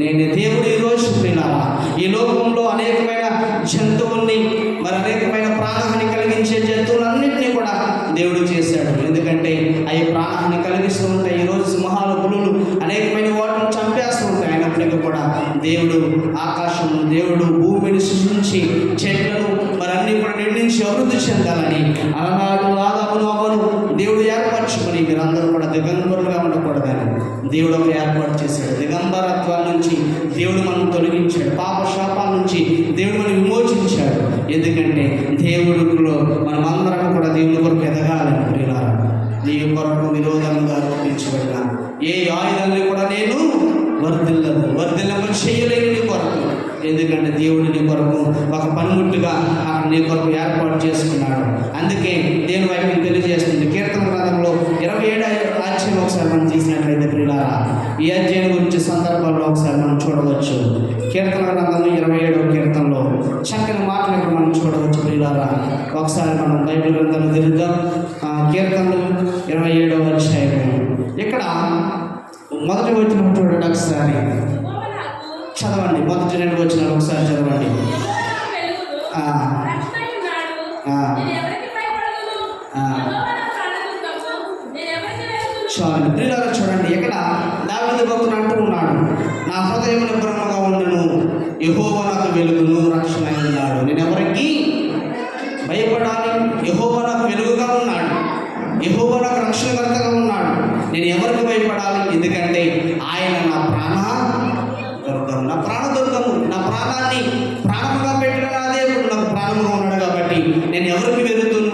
నేనే. దేవుడు ఈరోజు ప్రియులారా ఈ లోకంలో అనేకమైన జంతువుల్ని మరి అనేకమైన ప్రాణహాని కలిగించే జంతువులన్నింటినీ కూడా దేవుడు చేశాడు. ఎందుకంటే అవి ప్రాణహాని కలిగిస్తూ ఉంటాయి. ఈరోజు సింహాలు, పులులు అనేకమైన వాటిని చంపేస్తూ ఉంటాయి. అయినప్పటికీ కూడా దేవుడు ఆకాశము, దేవుడు భూమిని సృష్టించి చెట్లను మరి అన్ని కూడా నిర్మించి అభివృద్ధి చెందాలని అలనాడు ఆదామును అవ్వను దేవుడు ఏర్పరచుకొని మీరందరూ కూడా దిగంబరులుగా ఉండకూడదని దేవుడు ఒక ఏర్పాటు చేశాడు. దిగంబరత్వాల నుంచి దేవుడు మనం తొలగించాడు, పాప శాపాల నుంచి దేవుడు మనం విమోచించాడు. ఎందుకంటే దేవుడిలో మనమందరం కూడా దేవుని కొరకు ఎదగాలని ప్రియులారా, నీ కొరకు విరోధంగా రూపించబడిన ఏ ఆయుధాన్ని కూడా నేను వర్ధిల్లము చేయలేని నీ కొరకు. ఎందుకంటే దేవుడు నీ కొరకు ఒక పనిముట్టుగా నీ కొరకు ఏర్పాటు చేసుకున్నాడు. అందుకే దేవుని వైపు తెలియజేస్తుంది. కీర్తన గ్రంథంలో 27వ అధ్యాయం ఒకసారి మనం తీసినట్లయితే ప్రియులారా, ఈ అధ్యాయం గురించి సందర్భాల్లో ఒకసారి మనం చూడవచ్చు. కీర్తన గ్రంథంలో 27వ కీర్తనలో చక్కని మాటలు ఇప్పుడు మనం చూడవచ్చు ప్రియులారా. ఒకసారి మనం బైబిల్ గ్రంథంలో తిరుగుదాం. కీర్తనలు 27వ అధ్యాయం. ఇక్కడ మొదటి వచ్చిన చూడండి, ఒకసారి చదవండి. మొదటి 2 వచనాలు ఒకసారి చదవండి. చాలు ప్రియులారా, చూడండి. ఇక్కడ దావీదు భక్తుడు అంటూ ఉన్నాడు, నా హృదయం నిబ్రహ్మగా ఉండను, యెహోవా నాకు వెలుగును రక్షణ ఉన్నాడు. నేను ఎవరికి భయపడాలి? యెహోవా నాకు వెలుగుగా ఉన్నాడు, యెహోవా నాకు రక్షణకర్తగా ఉన్నాడు. నేను ఎవరికి భయపడాలి? ఎందుకంటే ఆయన నా ప్రాణదుర్గము, నా ప్రాణదుర్గము. నా ప్రాణాన్ని ప్రాణముగా పెట్టిన నా దేవుడు నాకు ప్రాణముగా ఉన్నాడు కాబట్టి నేను ఎవరికి వెలుగుతును?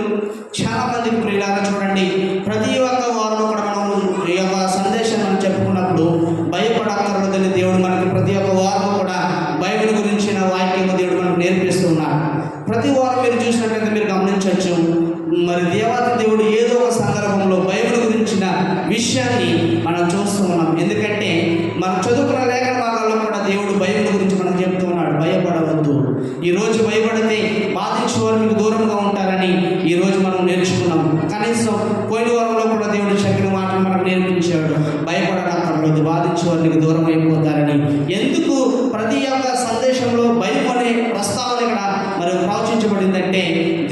చాలా మందికి ప్రియులారా చూడండి, ప్రతి ఒక్క వారంలో కూడా మనం ఈ యొక్క సందేశం మనం చెప్పుకున్నప్పుడు భయపడక్కర్లేదని దేవుడు మనకి ప్రతి ఒక్క వారం కూడా బైబిల్ గురించిన వాక్యం దేవుడు మనకు నేర్పిస్తూ ఉన్నాడు. ప్రతి వారం మీరు చూసినట్లయితే మీరు గమనించవచ్చు, మరి దేవాది దేవుడు ఏదో ఒక సందర్భంలో బైబిల్ గురించిన విషయాన్ని మనం చూస్తూ ఉన్నాం. ఎందుకంటే మనం చదువుకున్న లేఖన భాగాల్లో కూడా దేవుడు బైబిల్ గురించి మనం చెప్తూ ఉన్నాడు, భయపడవద్దు. ఈరోజు భయపడితే బాధించే వారు మీకు దూరంగా ఉంటారని ఈరోజు మనం నేర్చుకున్నాం. కనీసం పోయిన వారంలో కూడా దేవుడు చక్కని మాటలు మనకు నేర్పించాడు, భయపడనక్కర్లేదు, బాధించే వారికి దూరం అయిపోతారని. ఎందుకు ప్రతి ఒక్క సందేశంలో భయం అనే ప్రస్తావన ఇక్కడ మరి ప్రవచించబడిందంటే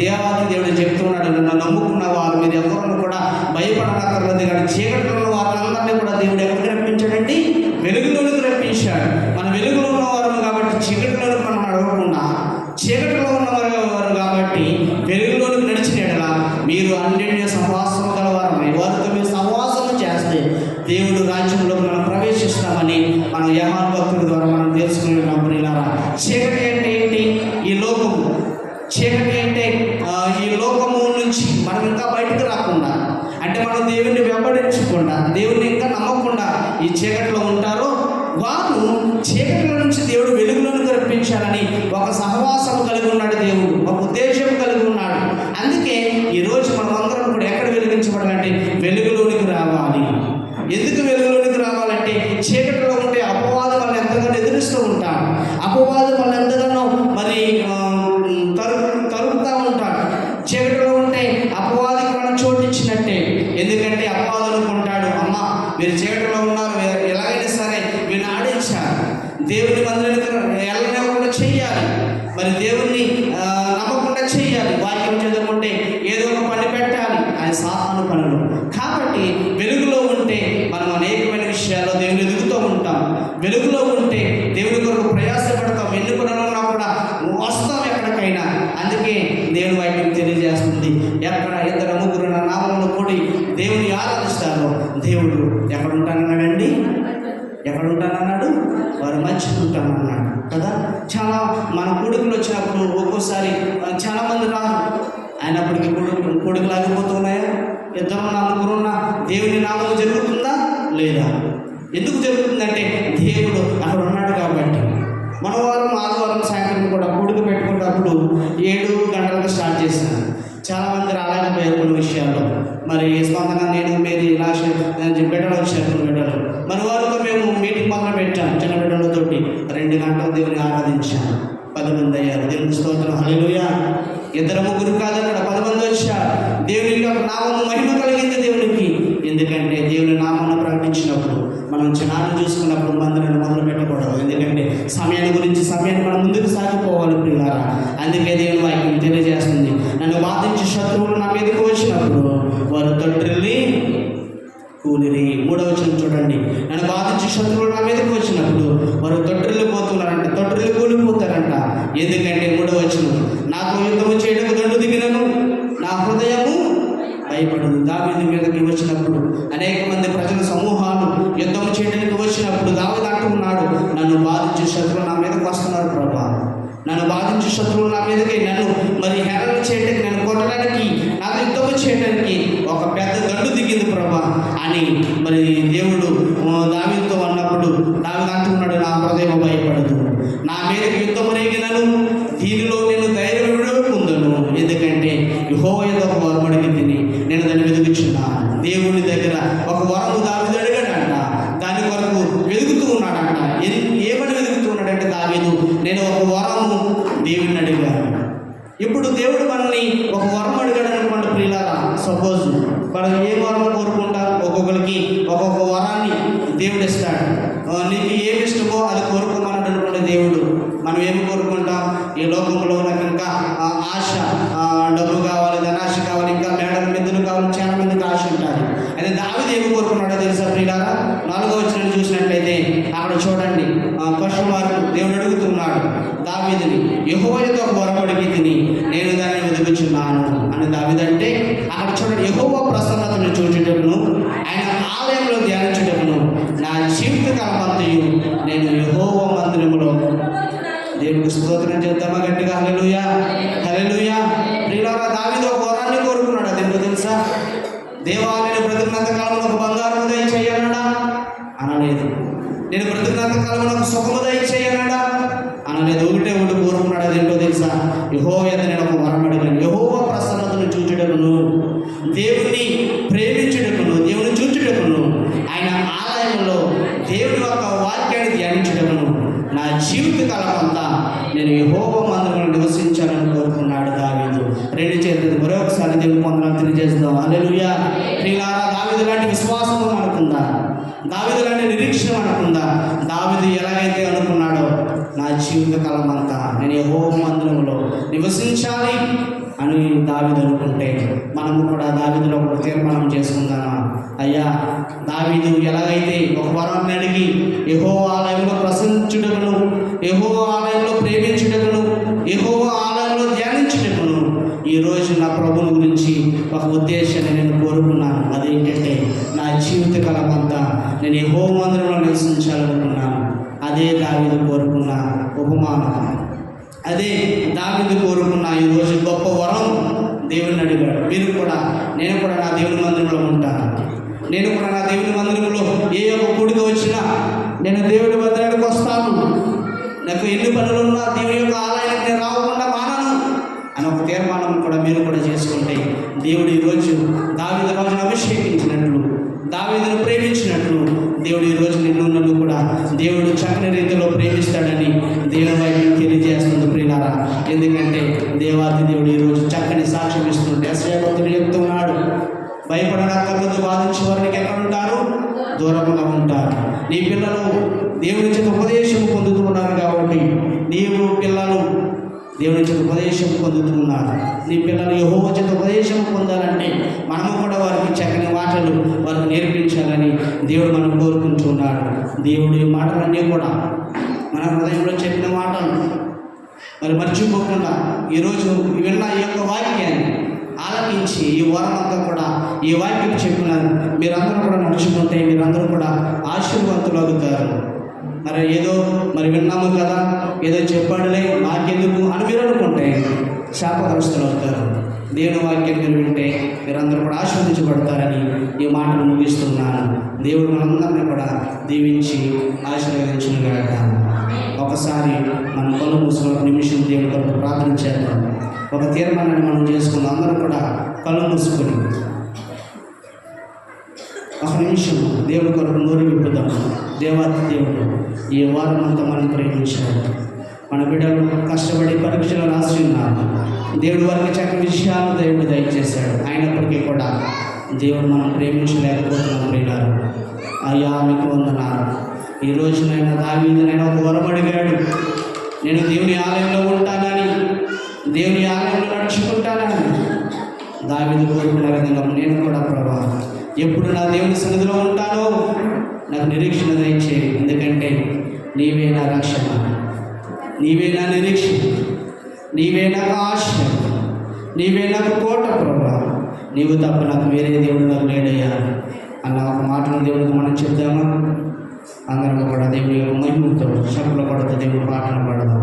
దేవాది దేవుడు చెప్తున్నాడు, నన్ను నమ్ముకున్న వారు మీరు ఎవరిని కూడా భయపడనక్కర్లేదు. కానీ చీకటిలో ఉన్న వారందరినీ కూడా దేవుడు ఎవరికి రప్పించాడండి? వెలుగులోనికి రప్పించాడు. మన వెలుగులో ఉన్నవారు కాబట్టి చీకటిలోనికి మనం నడవకుండా, చీకటిలో ఉన్నవారు కాబట్టి వెలుగులోనికి నడిచినట్లా మీరు అన్యోన్య సహవాసం గలవారమై వారితో మీరు సహవాసం చేస్తే దేవుడు రాజ్యంలో మనం ప్రవేశిస్తామని మనం యోహాను భక్తుల ద్వారా మనం తెలుసుకున్నాం. ప్రియులారా, చీకటి అంటే ఏంటి? ఈ లోకము. చీకటి అంటే ఈ లోకము నుంచి మనం ఇంకా బయటకు రాకుండా, అంటే మనం దేవుణ్ణి వెంబడించకుండా, దేవుణ్ణి ఇంకా నమ్మకుండా ఈ చీకటిలో ఉంటారో వారు చీకటిలో నుంచి దేవుడు వెలుగులోనికి రప్పించాలని ఒక సహవాసం కలిగి ఉన్నాడు. దేవుడు ఒక ఉద్దేశం కలిగి ఉన్నాడు. అందుకే ఈరోజు మనం అందరం కూడా ఎక్కడ వెలిగించబడాలంటే వెలుగులోనికి రావాలి. ఎందుకు వెలుగులోనికి రావాలంటే చీకటిలో ఉంటే అపవాదం మనం ఎంతగానో ఎదురుస్తూ ఉంటాం, అపవాదం మనం ఎంతగానో మరి తరుగుతూ ఉంటాడు. చీకటిలో ఉంటే అపవాదికి మనం చోటు ఇచ్చినట్టే. ఎందుకంటే అపవాదులు అనుకుంటాడు, అమ్మ మీరు చీకటిలో ఉన్నారు, ఎలాగైనా సరే వీళ్ళు ఆడించారు, దేవుని మందిరానికి వెళ్ళనివ్వకుండా చెయ్యాలి, మరి దేవుణ్ణి నమ్మకుండా చెయ్యాలి, వాక్యం చదువుకుంటే ఏదో ఒక పని పెట్టాలి అని సాతాను పనులు. కాబట్టి వెలుగులో ఉంటే మనం అనేకమైన విషయాల్లో దేవుని ఎదుగుతూ ఉంటాం. వెలుగులో ఉంటే దేవుని కొరకు ప్రయాసపడతాం, ఎన్ని పనులు ఉన్నా కూడా వస్తాం ఎక్కడికైనా. అందుకే దేవుని వాక్యం తెలియజేస్తుంది, ఎక్కడ 2 3 నా నామములో కూడి దేవుని ఆరాధిస్తారో దేవుడు ఎక్కడ ఉంటానన్నాడండి? ఎక్కడ ఉంటానన్నాడు? వారి మధ్య ఉంటానన్నాడు కదా. చాలా మన కొడుకులు వచ్చినప్పుడు ఒక్కోసారి చాలామంది రాదు, అయినప్పటికీ కొడుకులు ఆగిపోతున్నాయా? 2 4 దేవుని నామం జరుగుతుందా లేదా? ఎందుకు జరుగుతుందంటే దేవుడు అక్కడ ఉన్నాడు కాబట్టి. మన వారం ఆదివారం సాయంత్రం కూడా కొడుకు పెట్టుకున్నప్పుడు 7 గంటలకు స్టార్ట్ చేశాను. చాలామంది రాలేకపోయారు కొన్ని విషయాల్లో. మరి స్పందన నేను మీరు ఇలా బిడ్డలు వచ్చారు, బిడ్డలు మరి వారితో మేము మీటింగ్ మాత్రం పెట్టాము. చిన్న బిడ్డలతోటి 2 గంటలు దేవుని ఆరాధించాను. 10 మంది అయ్యారు. దేవుని స్తోత్రం, హల్లెలూయా. 2 3 కాదు, అక్కడ 10 మంది వచ్చారు. దేవుని నామము మహిమ కలిగింది దేవునికి. ఎందుకంటే దేవుని నామాన్ని ప్రకటించినప్పుడు మనం జనాన్ని చూసుకున్నప్పుడు మందిరాన్ని మొదలు పెట్టకూడదు. ఎందుకంటే సమయాన్ని మనం ముందుకు సాగిపోవాలి ప్రియులారా. అందుకే దేవుని వాక్యం తెలియజేస్తుంది, నన్ను బాధించే శత్రువులు నా మీదకి వచ్చినప్పుడు వారు తొట్టిల్లి కూలిరి. 3వ వచనం చూడండి, నన్ను బాధించే శత్రువులు నా మీదకి వచ్చినప్పుడు వారు తొట్టిల్లి పోతున్నారంట, తొట్టిల్లి కూలిపోతారంట. ఎందుకంటే 3వ వచనం, నాకు యుద్ధము చేయడానికి దండు దిగినను నా హృదయము భయపడదు. దావీదు మీదకి వచ్చినప్పుడు అనేక మంది ప్రజల సమూహాలు యుద్ధం చేయడానికి వచ్చినప్పుడు దావీదు అంటూ ఉన్నాడు, నన్ను బాధించే శత్రువులు నా మీదకి వస్తున్నారు ప్రభా, నన్ను బాధించే శత్రువులు నా మీదకి నన్ను మరి హేళన చేయడానికి, నన్ను కొట్టడానికి, నాకు యుద్ధము చేయడానికి ఒక పెద్ద గండు దిగింది ప్రభా అని మరి దేవుడు దావీదుతో అన్నప్పుడు దావీదు అంటున్నాడు, నా హృదయం భయపడదు, నా మీదకి యుద్ధం రేగినను దీనిలో నేను ధైర్యం పొందను, ఎందుకంటే యెహోవా యొద్ద ఒక వరం అడిగి తిని నేను దాన్ని వెతుకుచున్నాను. దేవుని దగ్గర ఒక వరము దావీదు అడిగాడంట, దాని కొరకు వెతుకుతూ ఉన్నాడంట. ఏమని వెతుకుతూ ఉన్నాడంటే దావీదు, నేను ఒక వరము దేవుడిని అడిగాను. ఇప్పుడు దేవుడు మనల్ని ఒక వరం అడిగాడు అనుకోండి ప్రియులారా, సపోజ్ మనం ఏ వరం కోరుకుంటారు, ఒక్కొక్కరికి ఒక్కొక్క వరాన్ని దేవుడు ఇస్తాడు. నీకు ఏమి ఇష్టమో అది కోరుకోమన్నాడు అనుకోండి దేవుడు. మనం ఏమి కోరుకుంటాం, ఈ లోకంలో నాకు ఇంకా ఆశ, డబ్బు కావాలి, ధనాశ కావాలి, ఇంకా మేడల మెద్దులు కావాలి, చాలా మందికి ఆశ ఉంటుంది. అయితే దావీదు ఏమి కోరుకున్నాడో తెలుసా ప్రియులారా? 4వ వచనం చూసినట్లయితే అక్కడ చూడండి, క్వశ్చన్ మార్క్ దేవుడు అడుగుతున్నాడు దావీదుని, యెహోవా యొద్ద ఒక వరం అడిగి తిని నేను దాన్ని వెతుకుచున్నాను అని దావీదు అంటే, అక్కడ చూడండి, యెహోవా ప్రసన్నతను చూచుటకును ఆయన ఆలయంలో ధ్యానించుటకును నా జీవిత కాలమంతయు నేను యెహోవా మందిరములో. దేవుడికి స్తోత్రం చేద్దామా గట్టిగా? హల్లెలూయా, హల్లెలూయా. ప్రియులారా, దావీదు ఒక వరాన్ని కోరుకున్నాడు. అదేంటో తెలుసా? దేవా, నేను బ్రతికినంత కాలంలో ఒక బంగారం దయచేయనడా అనలేదు. నేను బ్రతికినంత కాలంలో ఒక సుఖము దయచేయనడా అనలేదు. ఒకటే కోరుకున్నాడు. అదేంటో తెలుసా? యెహోవా యొద్ద నేను ఒక వరం అడిగాను, యెహోవా ప్రసన్నతను చూచుటకును, దేవుని ప్రేమించుటకును, దేవుని చూచుటకును, ఆయన ఆలయంలో దేవుని యొక్క వాక్యాన్ని ధ్యానించుటకును నా జీవిత కాలం అంతా నేను యెహోవా మందిరంలో నివసించాలని కోరుకున్నాడు దావీదు. 2 చేతులు మరొకసారి దేవుని వందనాలు తెలియజేస్తాం. హల్లెలూయా. ప్రియులారా, దావీదు లాంటి విశ్వాసం అనుకుందా, దావీదు లాంటి నిరీక్షణ అనుకుందా? దావీదు ఎలాగైతే అనుకున్నాడో, నా జీవిత కాలం అంతా నేను యెహోవా మందిరంలో నివసించాలి అని దావీదు అనుకుంటే, మనము కూడా దావీదులో ఒక తీర్మానం చేసుకుందామా? అయ్యా, దావీదు ఎలాగైతే ఒక వరాన్ని అడిగి యెహోవా ఆలయంలో ప్రశంసించుటకును, యెహోవా ఆలయంలో ప్రేమించుటకును, యెహోవా ఆలయంలో ధ్యానించుటకును, ఈరోజు నా ప్రభుని గురించి ఒక ఉద్దేశాన్ని నేను కోరుకున్నాను. అదేంటంటే, నా జీవిత కాలం అంతా నేను యెహోవా మందిరంలో నివసించాలనుకున్నాను. అదే దావీదు కోరుకున్న ఉపమానం, అదే దావీదు కోరుకున్న ఈరోజు గొప్ప వరం దేవుని అడిగాడు. మీరు కూడా, నేను కూడా నా దేవుని మందిరంలో ఉంటాను. నేను కూడా నా దేవుని మందిరంలో ఏ ఒక్క కూడిక వచ్చినా నేను దేవుని మందిరానికి వస్తాను. నాకు ఎన్ని పనులున్నా దేవుని యొక్క ఆలయానికి నేను రాకుండా మానను అని ఒక తీర్మానం కూడా మీరు కూడా చేసుకుంటే, దేవుడు ఈరోజు దావీదు రాజును అభిషేకించినట్లు, దావీదును ప్రేమించినట్లు, దేవుడు ఈరోజు నన్ను కూడా దేవుడు చక్కని రీతిలో ప్రేమిస్తాడని దేవుని వైపు తెలియజేస్తుంది ప్రియులారా. ఎందుకంటే దేవాది దేవుడు ఈరోజు చక్కని సాక్ష్యం ఇస్తుంటే యెషయా భక్తుడు చెప్తున్నాడు, భయపడనక్కర్లేదు, బాధించే వారికి ఎక్కడ ఉంటారు? దూరంగా ఉంటారు. నీ పిల్లలు దేవుని చేత ఉపదేశం పొందుతూ ఉన్నారు కాబట్టి, నీవు పిల్లలు దేవుని చేత ఉపదేశం పొందుతూ ఉన్నారు. నీ పిల్లలు యెహోవా చేత ఉపదేశం పొందాలంటే మనము కూడా వారికి చక్కని మాటలు వారికి నేర్పించాలని దేవుడు మనం కోరుకుంటున్నాడు. దేవుడు ఈ మాటలన్నీ కూడా మన హృదయంలో చెప్పిన మాటలు మరి మర్చిపోకుండా ఈరోజు విన్న ఈ యొక్క వాక్యాన్ని ఆలకించి ఈ వారం అంతా కూడా ఈ వాక్యం చెప్పిన మీరందరూ కూడా నడుచుకుంటే మీరందరూ కూడా ఆశీర్వాదాలు అవుతారు. మరి ఏదో మరి విన్నాము కదా, ఏదో చెప్పాడులే నాకెందుకు అని మీరు అనుకుంటే శాపగ్రస్తులు అవుతారు. దేవుని వాక్యం మీరు వింటే మీరందరూ కూడా ఆశీర్వదించబడతారని ఈ మాటను ముగిస్తున్నాను. దేవుడు మనందరినీ కూడా దీవించి ఆశీర్వదించునుగాక. ఒకసారి మన కళ్ళు మూసుకొని ఒక నిమిషం దేవుని కొరకు ప్రార్థన చేద్దాం. ఒక తీర్మానాన్ని మనం చేసుకుందాం. అందరూ కూడా కళ్ళు మూసుకొని ఒక నిమిషం దేవుడి కొరకు నోరు విప్పుదాం. దేవాతి దేవుడు ఈ వారం అంతా మనం ప్రేమించాడు. మన బిడ్డలు కష్టపడి పరీక్షలు రాసి ఉన్నారు. దేవుడు వారికి చక్కని విషయాలు దేవుడు దయచేశాడు. అయినప్పటికీ కూడా దేవుడు మనం ప్రేమించలేకపోతున్నాం. ప్రియులారు, అయ్యా మీకు వందనాలు. ఈ రోజునైనా దావీదునైనా ఒక వరం అడిగాడు, నేను దేవుని ఆలయంలో ఉంటానని, దేవుని ఆలయంలో నడుచుకుంటానని. దావీదు కోరుకున్న విధంగా నేను కూడా ప్రభా ఎప్పుడు నా దేవుని సన్నిధిలో ఉంటానో నాకు నిరీక్షణ దయచేయి. ఎందుకంటే నీవే నా రక్షణ, నీవే నా నిరీక్షణ, నీవే నాకు ఆశ, నీవే నాకు కోట ప్రభా. నీవు తప్ప నాకు వేరే దేవుడు నాకు లేడయ్యా అన్న ఒక మాటను దేవుడికి మనం చెప్దామా? అందరం కూడా దేవుని యొక్క మహిమతో శబ్దం పడుతూ దేవుని పాటలు పాడదాం.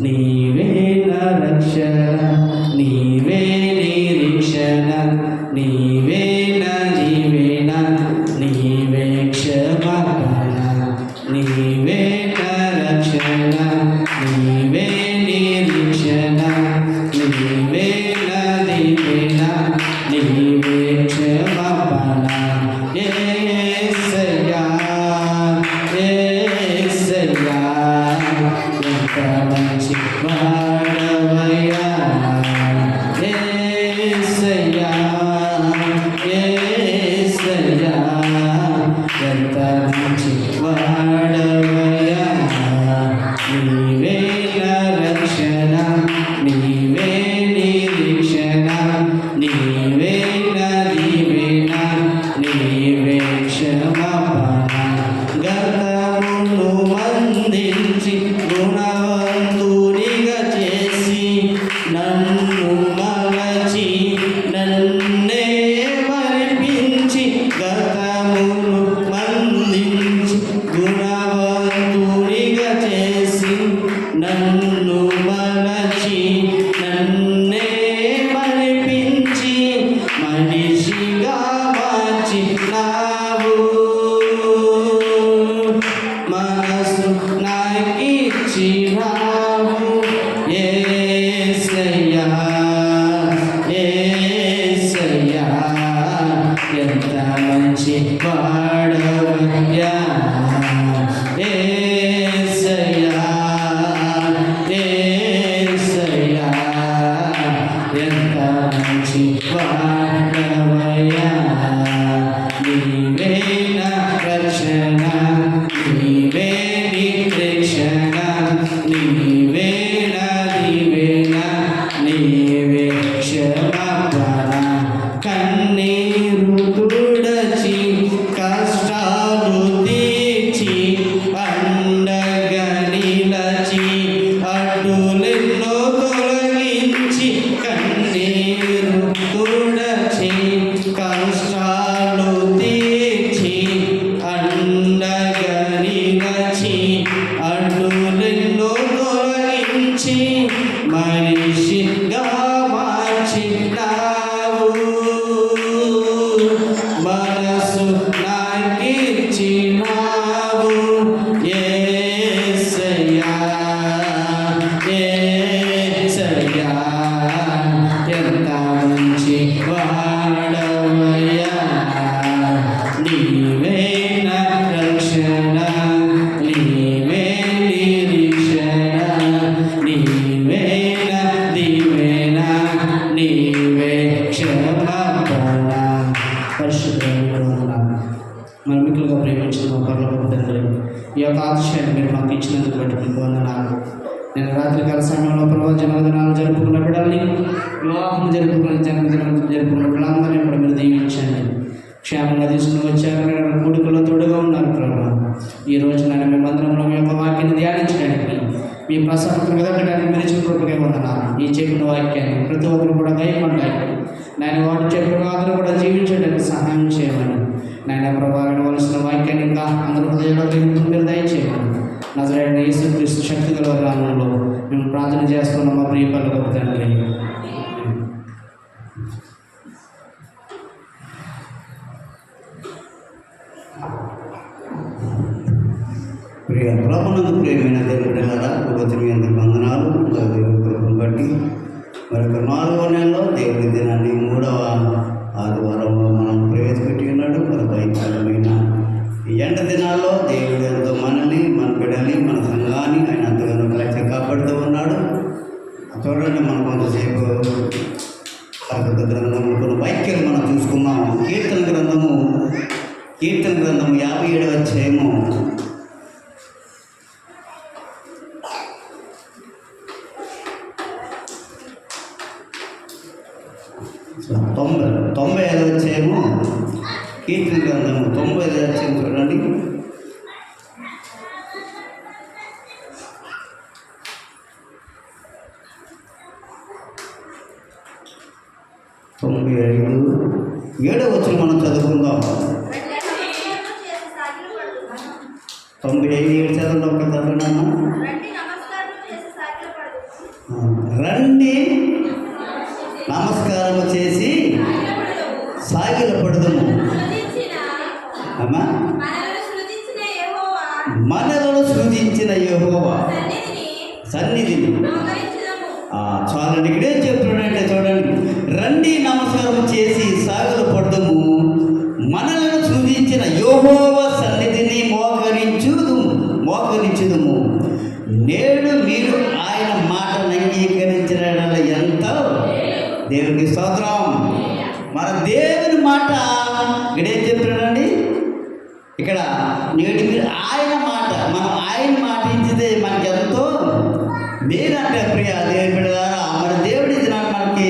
నీవే నా రక్షణ, నీవే నిరీక్షణ, నీవే నా జీవన, నీవే క్షమాపణ. నీవే నా రక్షణ, నీవే నిరీక్షణ, నీవే నా జీవన, నీవే క్షమాపణ. యేసయ్యా యేసయ్యా ఎంత మంచి వాడవయ్యా. యేసయ్యా యేసయ్యా ఎంత మంచి వాడవయ్యా. నీవే నా రక్షణ, నీవే నిరీక్షణ, నీవే నా దీవెన, నీవే క్షమాపణ. గతమును వందించి గుణవంతునిగా చేసి నన్ను మలచి నన్నే మరిపించి, గతమును వందించి గుణవంతునిగా చేసి నన్ను మలచి నన్నే మరిపించి మనిషిగా మార్చినావు. మనసు నాకిచ్చినావు. యేసయ్యా యేసయ్యా ఎంత మంచి వాడవయ్యా. యేసయ్యా యేసయ్యా ఎంత మంచి వాడవయ్యా. నీవే నా రక్షణ, నీవే నిరీక్షణ, నీవే నా దీవెన, నీవే క్షమాపణ. కన్నీరు తుడచి కష్టాలు తీర్చి అండగా నిలచి అడ్డులెన్నో తొలగించి, కన్నీరు తుడచి కష్టాలు తీర్చి అండగా నిలచి అడ్డులెన్నో తొలగించి మనిషిగా మార్చినావు. మనసు నాకిచ్చినావు. యేసయ్యా యేసయ్యా ఎంత మంచి వాడవయ్యా. నీవే నా రక్షణ, నీవే నిరీక్షణ, నీవే నా దీవెన, నీవే క్షమాపణ. పరిశుద్ధమైన మన మిక్కులుగా ప్రేమించిన మా పరలోకపు తండ్రి, ఈ యొక్క ఆశయాన్ని మీరు మాకు ఇచ్చినందుకు బట్టి మీకు వందనాలు. నేను రాత్రికాల సమయంలో ప్రభావ జన్మదినాలు జరుపుకున్న బిడ్డల్ని, వివాహం జరుపుకున్న జన్మదినం జరుపుకున్న బిడ్డలందరినీ కూడా మీరు దీవించండి. క్షేమంగా తీసుకుని వచ్చారు, కొడుకులో తోడుగా ఉన్నారు ప్రభావ. ఈ రోజు నేను మీ మందిరంలో మీ యొక్క వాక్యాన్ని ధ్యానించడానికి, మీ ప్రసన్నత వెదకడానికి మీరు చూపుగా వందనాలు. ఈ చెప్పిన వాక్యాన్ని ప్రతి ఒక్కరు కూడా భయపడ్డాయి. నేను వాడు చెప్పిన వాటిని కూడా జీవించడానికి సహాయం చేయమని, నేను ప్రభావ వినవలసిన వాక్యాన్ని ఇంకా అందరూ హృదయంలో మీరు దయచేయమని నజరేయుడైన యేసుక్రీస్తు శక్తి గల నామములో మేము ప్రార్థన చేస్తున్నాం మా ప్రియ పరలోకపు తండ్రి. ప్రియ ప్రభునందు ప్రియమైన దేవుని బిడ్డలారా, మీ అందరికి వందనాలు. దేవుని కృపను బట్టి మరొక 4వ నెలలో దేవుని దినాన్ని 3వ ఆదివారంలో మనం ప్రవేశపెట్టి ఉన్నాడు. మన భయంకరమైన ఈ ఎండ దినాల్లో దేవుడు ఎంతో మనల్ని, మన బిడ్డల్ని, మన సంఘాన్ని ఆయన అంతగానో కలిసి కాపాడుతూ ఉన్నాడు. చూడండి, మనం కొంతసేపు పరిశుద్ధ గ్రంథము కొన్ని వాక్యాలు మనం చూసుకున్నాం. కీర్తన గ్రంథము 57వ అధ్యాయము 95వ అధ్యాయము కీర్తన గ్రంథము 95వ అధ్యాయం చూడండి. ఏడవ వచనం మనం చదువుకుందాం. 97 చదవండి ఒక చదవనమ్మా. రండి నమస్కారం చేసి సాగిలపడదుము. రండి నమస్కారము చేసి సాగిలపడదుము. అమ్మా, మనలను సృజించిన యెహోవా సన్నిధిని చాలండి. ఇక్కడే చెప్తున్నాడంటే చూడండి, రండి నమస్కారం చేసి సాగులు పడదుము, మనలను సృజించిన యెహోవా సన్నిధిని మోకరించుదుము. నేడు మీరు ఆయన మాటను అంగీకరించిన ఎంతో దేవునికి స్తోత్రం. మన దేవుని మాట ఇక్కడేం చెప్తున్నాడండి, ఇక్కడ నేడు మీరు ఆయన మాట, మనం ఆయన మాట ఇచ్చితే మనకి ఎంతో మేలంటే ప్రియ దేవుని బిడ్డలారా. మరి దేవుడి దినాన్ని మనకి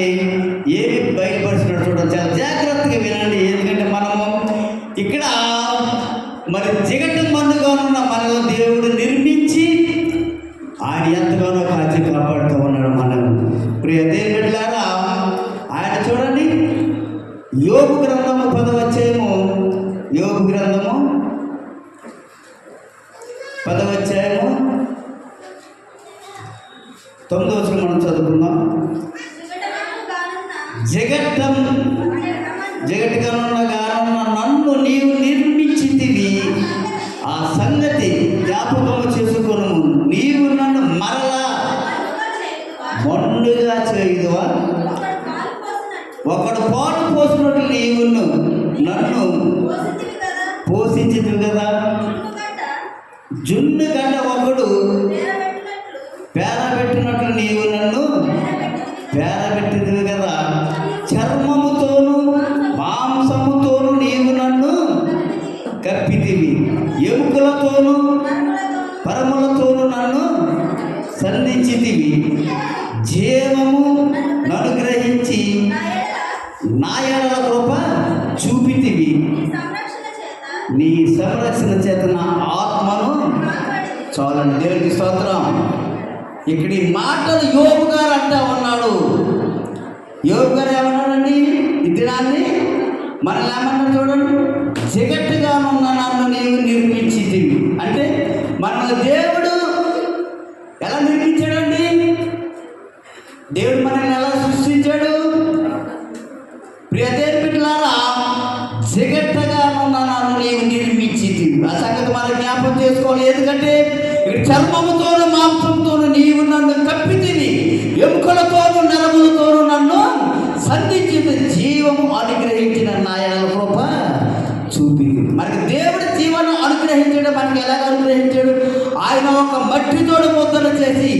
ఏమి బయలుపరుస్తున్నాడు చూడండి, చాలా జాగ్రత్తగా వినండి. ఎందుకంటే మనము ఇక్కడ మరి జిగట మందుగా ఉన్న మనలో దేవుడు నిర్మించి ఆయన ఎంతగానో కాచి కాపాడుతూ ఉన్నాడు మనం. ప్రియ దేవుని బిడ్డలారా, ఆయన చూడండి యోబు గ్రంథము 10వ అధ్యాయము, యోబు గ్రంథము 10వ అధ్యాయము 9వ వచనం మనం చదువుకుందాం. జగట్టుగానున్న నన్ను నీవు నిర్మించితివి, ఆ సంగతి జ్ఞాపకము చేసుకొను. నీవు నన్ను మరలా మొండుగా చేయుదువా? ఒకడు పాలు పోసినట్టు నీవు నన్ను పోషించితివి కదా. జున్ను గడ్డ ఒకడు పేరబెట్టినట్లు నీవు నన్ను పేరబెట్టిదివి కదా. చర్మముతోను మాంసముతోను నీవు నన్ను కప్పితివి, ఎముకలతోను పరములతోను నన్ను సంధించితివి. జీవము అనుగ్రహించి నా యెడల కృప చూపితివి. నీ సంరక్షణ చేత నా ఆత్మను చాలండి. దేవునికి స్తోత్రం. ఇక్కడ ఈ మాటలు యోబు గారు అంటా ఉన్నాడు. యోబు గారు ఏమన్నాడండి, ఈ దినాన్ని మనల్ని ఏమన్నాడు చూడండి, జగట్టుగా ఉన్న నన్ను నీవు నిర్మించితివి అంటే మనల్ని దేవుడు ఎలా నిర్మించాడండి? దేవుడు మనల్ని ఎలా సృష్టించాడు? ప్రియ దేవుని బిడ్డలారా, జగట్టుగా ఉన్న నన్ను నీవు నిర్మించితివి. ఆ సంగతి మనం జ్ఞాపకం చేసుకోవాలి. ఎందుకంటే ఇక్కడ చర్మముతోను మాంసంతోను నీవు నన్ను కప్పితివి, ఎముకలతోను నరములతోను నన్ను సంధించింది. జీవము అనుగ్రహించిన నా యెడల కృప చూపింది. మనకి దేవుడు జీవనం అనుగ్రహించాడు. మనకి ఎలాగ అనుగ్రహించాడు? ఆయన ఒక మట్టితోడు ముద్దలు చేసి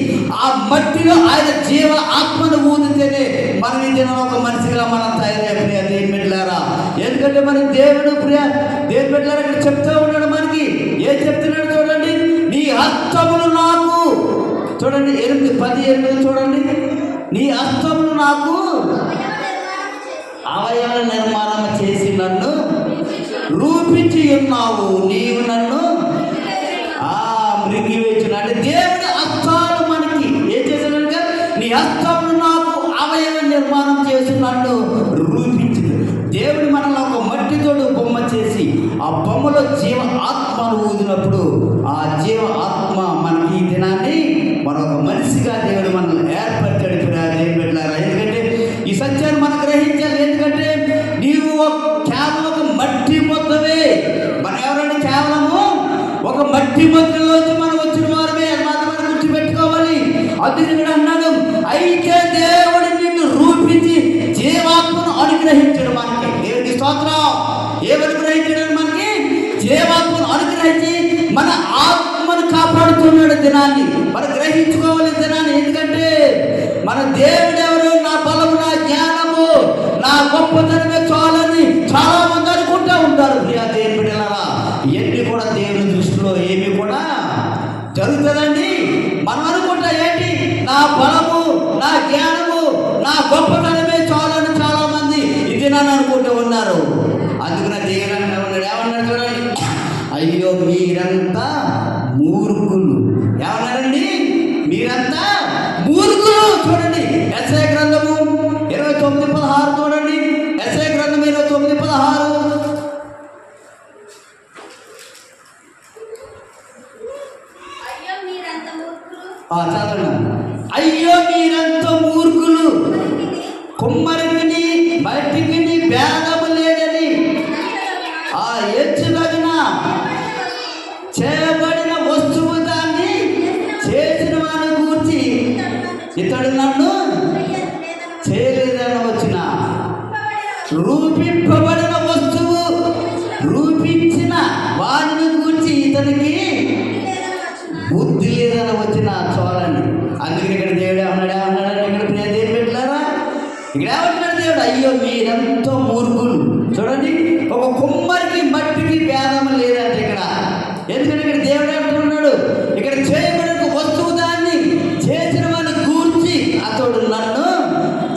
ఆ మట్టిలో ఆయన జీవ ఆత్మను ఊదితేనే మనం ఈ దినం ఒక మనిషిగా మనం తయారయ్యే ప్రియ దేవుని బిడ్డలారా. ఎందుకంటే మన దేవుడు ప్రియ దేవుని బిడ్డలారా ఇక్కడ చెప్తూ ఉన్నాడు. మనకి ఏం చెప్తున్నాడు చూడండి, నీ హస్తములు నాకు చూడండి 8:18 చూడండి, నీ హస్తములు నాకు అవయవ నిర్మాణం చేసి నన్ను రూపించి ఉన్నావు. నీవు నన్ను మృంగివేసిన అంటే దేవుడి హస్తాలు మనకి ఏం చేశాడు? నీ హస్తములు నాకు అవయవ నిర్మాణం చేసి నన్ను రూపించింది. దేవుడు మనలో ఒక మట్టితోడు బొమ్మ చేసి ఆ బొమ్మలో జీవ ఆత్మను ఊదినప్పుడు ఆ జీవ ఆత్మ మనకి ఈ దినాన్ని మరొక మనిషిగా దేవుడు మనల్ని ఏర్పరిచాడు. దేవుని బిడ్డలారా, ఎందుకంటే ఈ సత్యాన్ని మనం గ్రహించాలి. ఎందుకంటే నీవు కేవలం ఒక మట్టి మొత్తమే. మనం ఎవరైనా కేవలము ఒక మట్టి మొత్తలోంచి మనం వచ్చిన వారమే మాత్రం మనం గుర్తుపెట్టుకోవాలి. అందుకే ఇక్కడ అన్నాడు, అయితే దేవుడు నిన్ను రూపించి జీవాత్మను అనుగ్రహించాడు మనకి. దేవునికి స్తోత్రం. ఏమనుగ్రహించాడు మనకి? జీవాత్మను అనుగ్రహించి మన ఆత్మను కాపాడుతున్నాడు దినాన్ని. మనం గ్రహించుకోవాలి దినాన్ని. ఎందుకంటే మన దేవుడు ఎవరు? నా బలము, నా జ్ఞానము, నా గొప్పతనమే చాలని చాలా మంది అనుకుంటూ ఉంటారు. ప్రియ దేవుని బిడ్డలారా, ఇవన్నీ కూడా దేవుని దృష్టిలో ఏమి కూడా జరుగుతుందండి. మనం అనుకుంటా ఏంటి, నా బలము, నా జ్ఞానము, నా గొప్పతనమే చాలని చాలా మంది ఇది నన్ను అనుకుంటూ ఉన్నారు. అందుకనే దేవుడు ఏమన్నాడు చూడండి, అయ్యో మీరంతా మూర్ఖులు. ఏమన్నారండి? మీరంతా మూర్ఖులు. చూడండి యెషయా గ్రంథము 29:16 చూడండి. యెషయా గ్రంథం 29:16 చదవండి. అయ్యో మీరెంతో మూర్ఖులు, కుమ్మరికిని మట్టికిని భేదము లేదని ఆ హెచ్చుదగిన చేయబడిన వస్తువు దాన్ని చేసిన వాని గూర్చి ఇతడు నన్ను చేయలేదని వచ్చిన రూపింపబడిన వస్తువు రూపించిన వారిని గూర్చి ఇతనికి బుద్ధి లేదని వచ్చిన చూడండి. అందుకని ఇక్కడ దేవుడు ఏమన్నాడు ఇక్కడ ప్రియ దేవుడు పెట్టారా? ఇక్కడ ఏమంటున్నాడు దేవుడు? అయ్యో మీరెంతో మూర్ఖులు. చూడండి, ఒక కుమ్మరికి మట్టికి భేదం లేదంటే ఇక్కడ. ఎందుకంటే ఇక్కడ దేవుడు ఏమంటున్నాడు? ఇక్కడ చేయబడిన వస్తువు దాన్ని చేసిన వాడిని గూర్చి అతడు నన్ను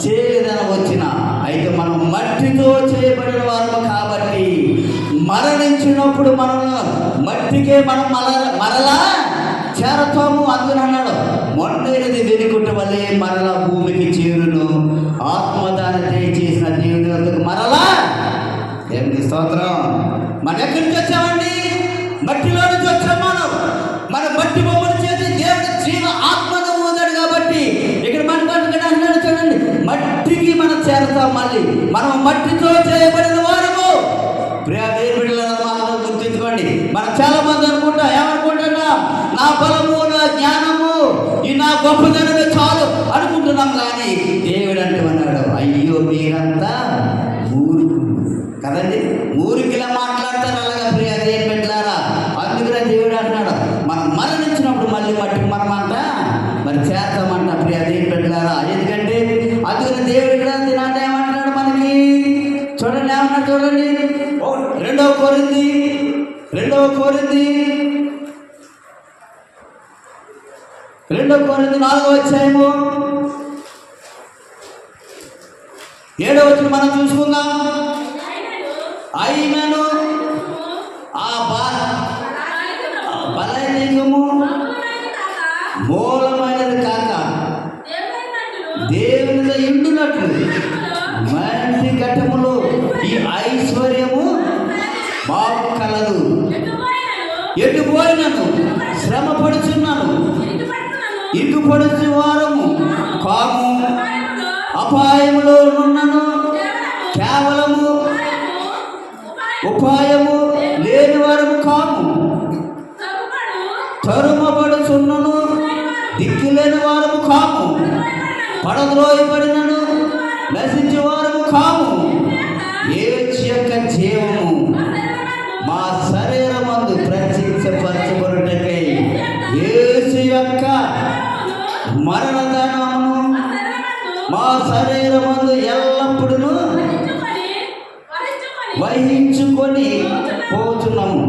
చేయలేదని వచ్చిన. అయితే మనం మట్టితో చేయబడిన వారము కాబట్టి మరణించినప్పుడు మనం మట్టికే మనం మరలా చేరతాము. అందుకని అన్నాడు, మొండైనది వెనుకుట వల్లే మరలా భూమికి చేరును, ఆత్మదాన్ని చేసిన దేవుని వద్దకు మరలా. దేవుని స్తోత్రం. మనం ఎక్కడి నుంచి వచ్చామండి? మట్టిలో నుంచి వచ్చాం. మన మట్టి బొమ్మలు చేసి దేవుడు జీవ ఆత్మను ఊదాడు కాబట్టి ఇక్కడ మన అన్నాడు చూడండి, మట్టికి మనం చేరతాం. మళ్ళీ మనం మట్టితో చేయబడిన వారము. ప్రియ దేవుడి మాత్రం గుర్తించుకోండి. మనం చాలా మంది ఏమనుకుంటున్నా, నా బలము నా జ్ఞానము ఈ నా గొప్పదనమే చాలు అనుకుంటున్నాం. కానీ దేవుడు అంటే అన్నాడు, అయ్యో మీరంతా ఊరుకు కదండి, ఊరికిలా మాట్లాడతారు అలాగా. ప్రియ దేవుని పెట్టారా? అందుకనే దేవుడు అంటున్నాడు, మనం మరణించినప్పుడు మళ్ళీ మట్టికి మనమంట మరి చేస్తామంట. ప్రియ దేవుని పెట్టారా? ఎందుకంటే అందుకని దేవుడు ఇక్కడ దినాన్ని ఏమంటున్నాడు మనకి చూడండి, ఏమన్నాడు చూడండి. రెండవ కోరింది 4వ అధ్యాయము 7వ వచనం మనం చూసుకుందాం. అయినను ఆ బలహీనము మూలమైనది కాక దేవునిలో ఇండునట్లు మంచి ఘట్టములో ఈ ఐశ్వర్యము మాకు కలదు. ఎటు పోయినను శ్రమ పడుచున్నాను, ఇటు పడుచు వారము కాము, అపాయములో నున్నను, కేవలము ఉపాయము లేని వారము కాము, తరుమబడుచున్నను, దిక్కులేని వారము కాము, పడద్రోయబడినను నశించే వారము కాము. యేసు యొక్క జీవము మా శరీరమందు ప్రత్యక్షపరచబడుటకై యేసు యొక్క మరణదానమును మా శరీరమందు ఎల్లప్పుడూ వహించుకొని పోతున్నాము.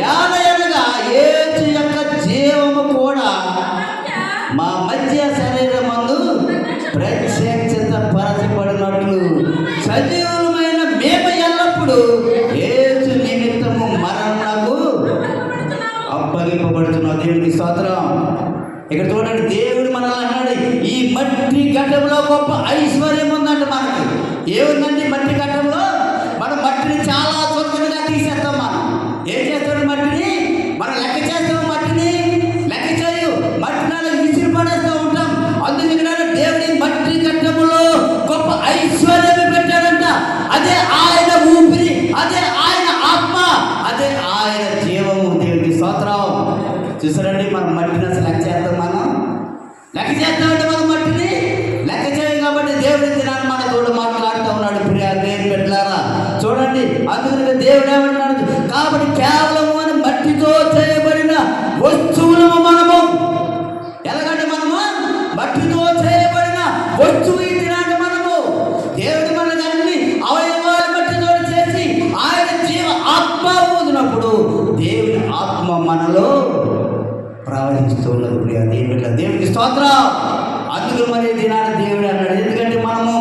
యాదయనగా యేసు యొక్క జీవము కూడా మా మధ్య శరీరమందు ప్రత్యక్షత పరచబడినట్లు సజీవమైన మేము ఎల్లప్పుడు యేసు నిమిత్తము మరణకు అప్పగింపబడుతున్నాం. దేవునికి స్తోత్రం. ఇక్కడ చూడండి, దేవుడు మనల్ని అన్నాడు, ఈ మట్టి ఘట్టంలో గొప్ప ఐశ్వర్యం ఉందంట మనకి. ఏముందండి మట్టి ఘట్టంలో? మనం మట్టిని చాలా త్వరగా తీసేస్తాం. మనం ఏం చేస్తాడు? మట్టిని మనం లెక్క చేస్తాం. మట్టిని లెక్క చేయు, మట్టిని విసిరి పడేస్తూ ఉంటాం. అందుకు దేవుడి మట్టి ఘట్టంలో గొప్ప ఐశ్వర్యం పెట్టాడంట. అదే ఆయన ఊపిరి, అదే ఆయన ఆత్మ, అదే ఆయన జీవము. దేవుడికి స్తోత్రం. చూసారండి, మనం మట్టిని అసలు లెక్క చేస్తాం. మనం లెక్క చేస్తామంటే మనం మట్టిని లెక్క చేయం. కాబట్టి దేవుడి దినాన్ని మన తోడు మాట్లాడుతూ ఉన్నాడు. ప్రియ దేవుని బిడ్డలారా చూడండి, అందుకని దేవుడు ఏమంటున్నాడు? కాబట్టి కేవలము అని మట్టితో చేయబడిన వస్తువులము మనము. ఎలాగంటే మనము మట్టితో చేయబడిన వస్తువు ఈ దినాన్ని మనము. దేవుడు మనల్ని అన్ని అవయవాలు మట్టితో చేసి ఆయన జీవ ఆత్మ ఊదినప్పుడు దేవుని ఆత్మ మనలో ప్రవహిస్తూ ఉన్నది. ప్రియ దేవుడి దేవుడికి స్తోత్రం. అందుకు మరి దినాన్ని దేవుడు అన్నాడు. ఎందుకంటే మనము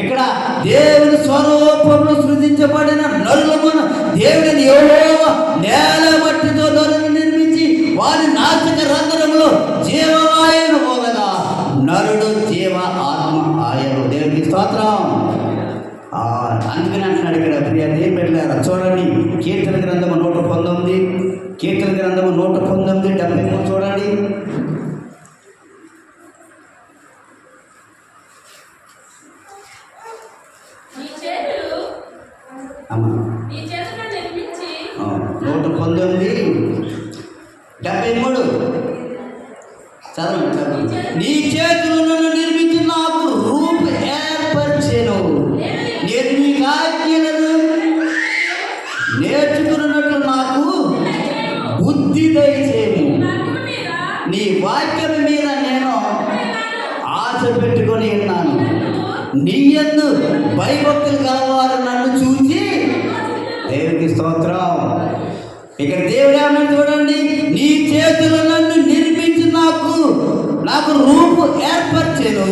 ఇక్కడ దేవుని స్వరూపంలో సృజించబడిన నరులమును దేవుడిని యెహోవా నేల మట్టితో నరులను నిర్మించి వారి నాసిక రంధ్రములో జీవవాయువును పోగగా నరుడు జీవ ఆత్మ ఆయను. దేవుడికి స్తోత్రం. అందుకని అంటున్నాడు ఇక్కడ ప్రియ దేవుని బిడ్డలారా చూడండి, కీర్తన గ్రంథము 119 70 చూడండి. నీ చేతులు నన్ను నిర్మించి నాకు రూపు ఏర్పరిచెను. నేను నీ ఆజ్ఞలను నేర్చుకున్నట్లు నాకు బుద్ధి దయచేయము. నీ వాక్యం మీద నేను ఆశ పెట్టుకొని ఉన్నాను. నీ యందు భయభక్తులు గలవారు నన్ను చూసి, దేవునికి స్తోత్రం. ఇక్కడ దేవుడు ఏమన్నా చూడండి, నీ చేతులు నన్ను నిర్మించి నాకు రూపు ఏర్పరిచెను.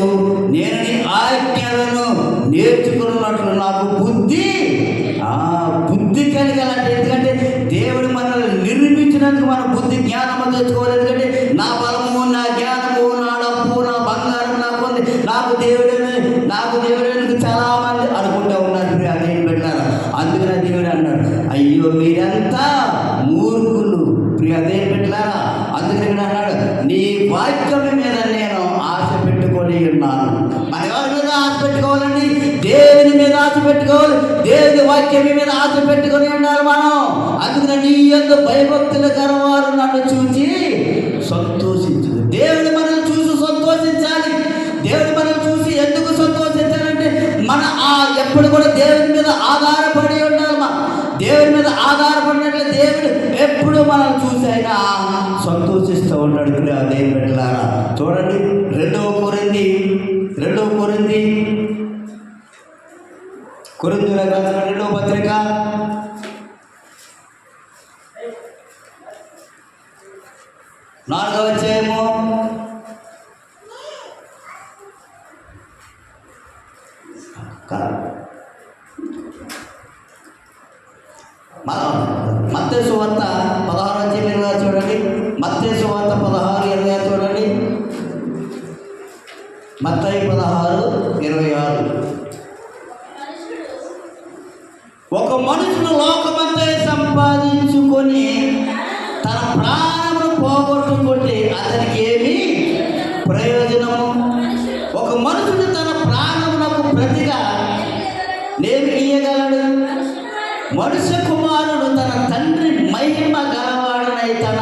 నేను నీ ఆజ్ఞలను నేర్చుకున్నట్లు నాకు బుద్ధి కలిగాలంటే, ఎందుకంటే దేవుడు మనల్ని నిర్మించినందుకు మన బుద్ధి జ్ఞానము తెచ్చుకోవాలి. ఎందుకంటే నా బలము, నా జ్ఞానము, నా డబ్బు, నా బంగారం నాకు ఉంది, నాకు దేవుడు చాలా మంది అనుకుంటూ ఉన్నారు. అదేం పెట్టారు. అందుకనే దేవుడు అన్నాడు, అయ్యో మీరంతా మూర్ఖులు. అదేం పెట్టారా. అందుకని అన్నాడు, నీ వాక్యం మీద నేను ఆశ పెట్టుకొని ఉన్నాను. మన ఎవరి మీద ఆశ పెట్టుకోవాలండి? దేవుని మీద ఆశ పెట్టుకోవాలి. దేవుని వాక్యం మీద ఆశ పెట్టుకొని ఉండాలి మనం. అందుకని నీ యందు భయభక్తులు గలవారు నన్ను చూసి సంతోషించు. దేవుడు మనల్ని చూసి సంతోషించాలి. దేవుడు మనల్ని చూసి ఎందుకు సంతోషించాలంటే, మన ఎప్పుడు కూడా దేవుని మీద ఆధారపడి ఉండాలి. దేవుని మీద ఆధారపడినట్లే దేవుడు ఎప్పుడు మనం చూసి అయినా సంతోషిస్తూ ఉంటాడు. అదేం పెట్టారా. చూడండి, 2 కొరింథీయుల రాసిన 2వ పత్రిక 4వ అధ్యాయము 16 సువార్త 16 చూడండి. మత్తయి సువార్త 16:26 చూడండి. మత్తయి 16:26. ఒక మనుషుడు లోకమంతా సంపాదించుకొని తన ప్రాణమును పోగొట్టుకుంటే అతనికి ఏమి ప్రయోజనము? ఒక మనుషుడు తన ప్రాణమునకు ప్రతిగా నేను ఇయ్యగలడు. మనుష్య కుమారుడు తన తండ్రి మహిమ గలవాడనై తన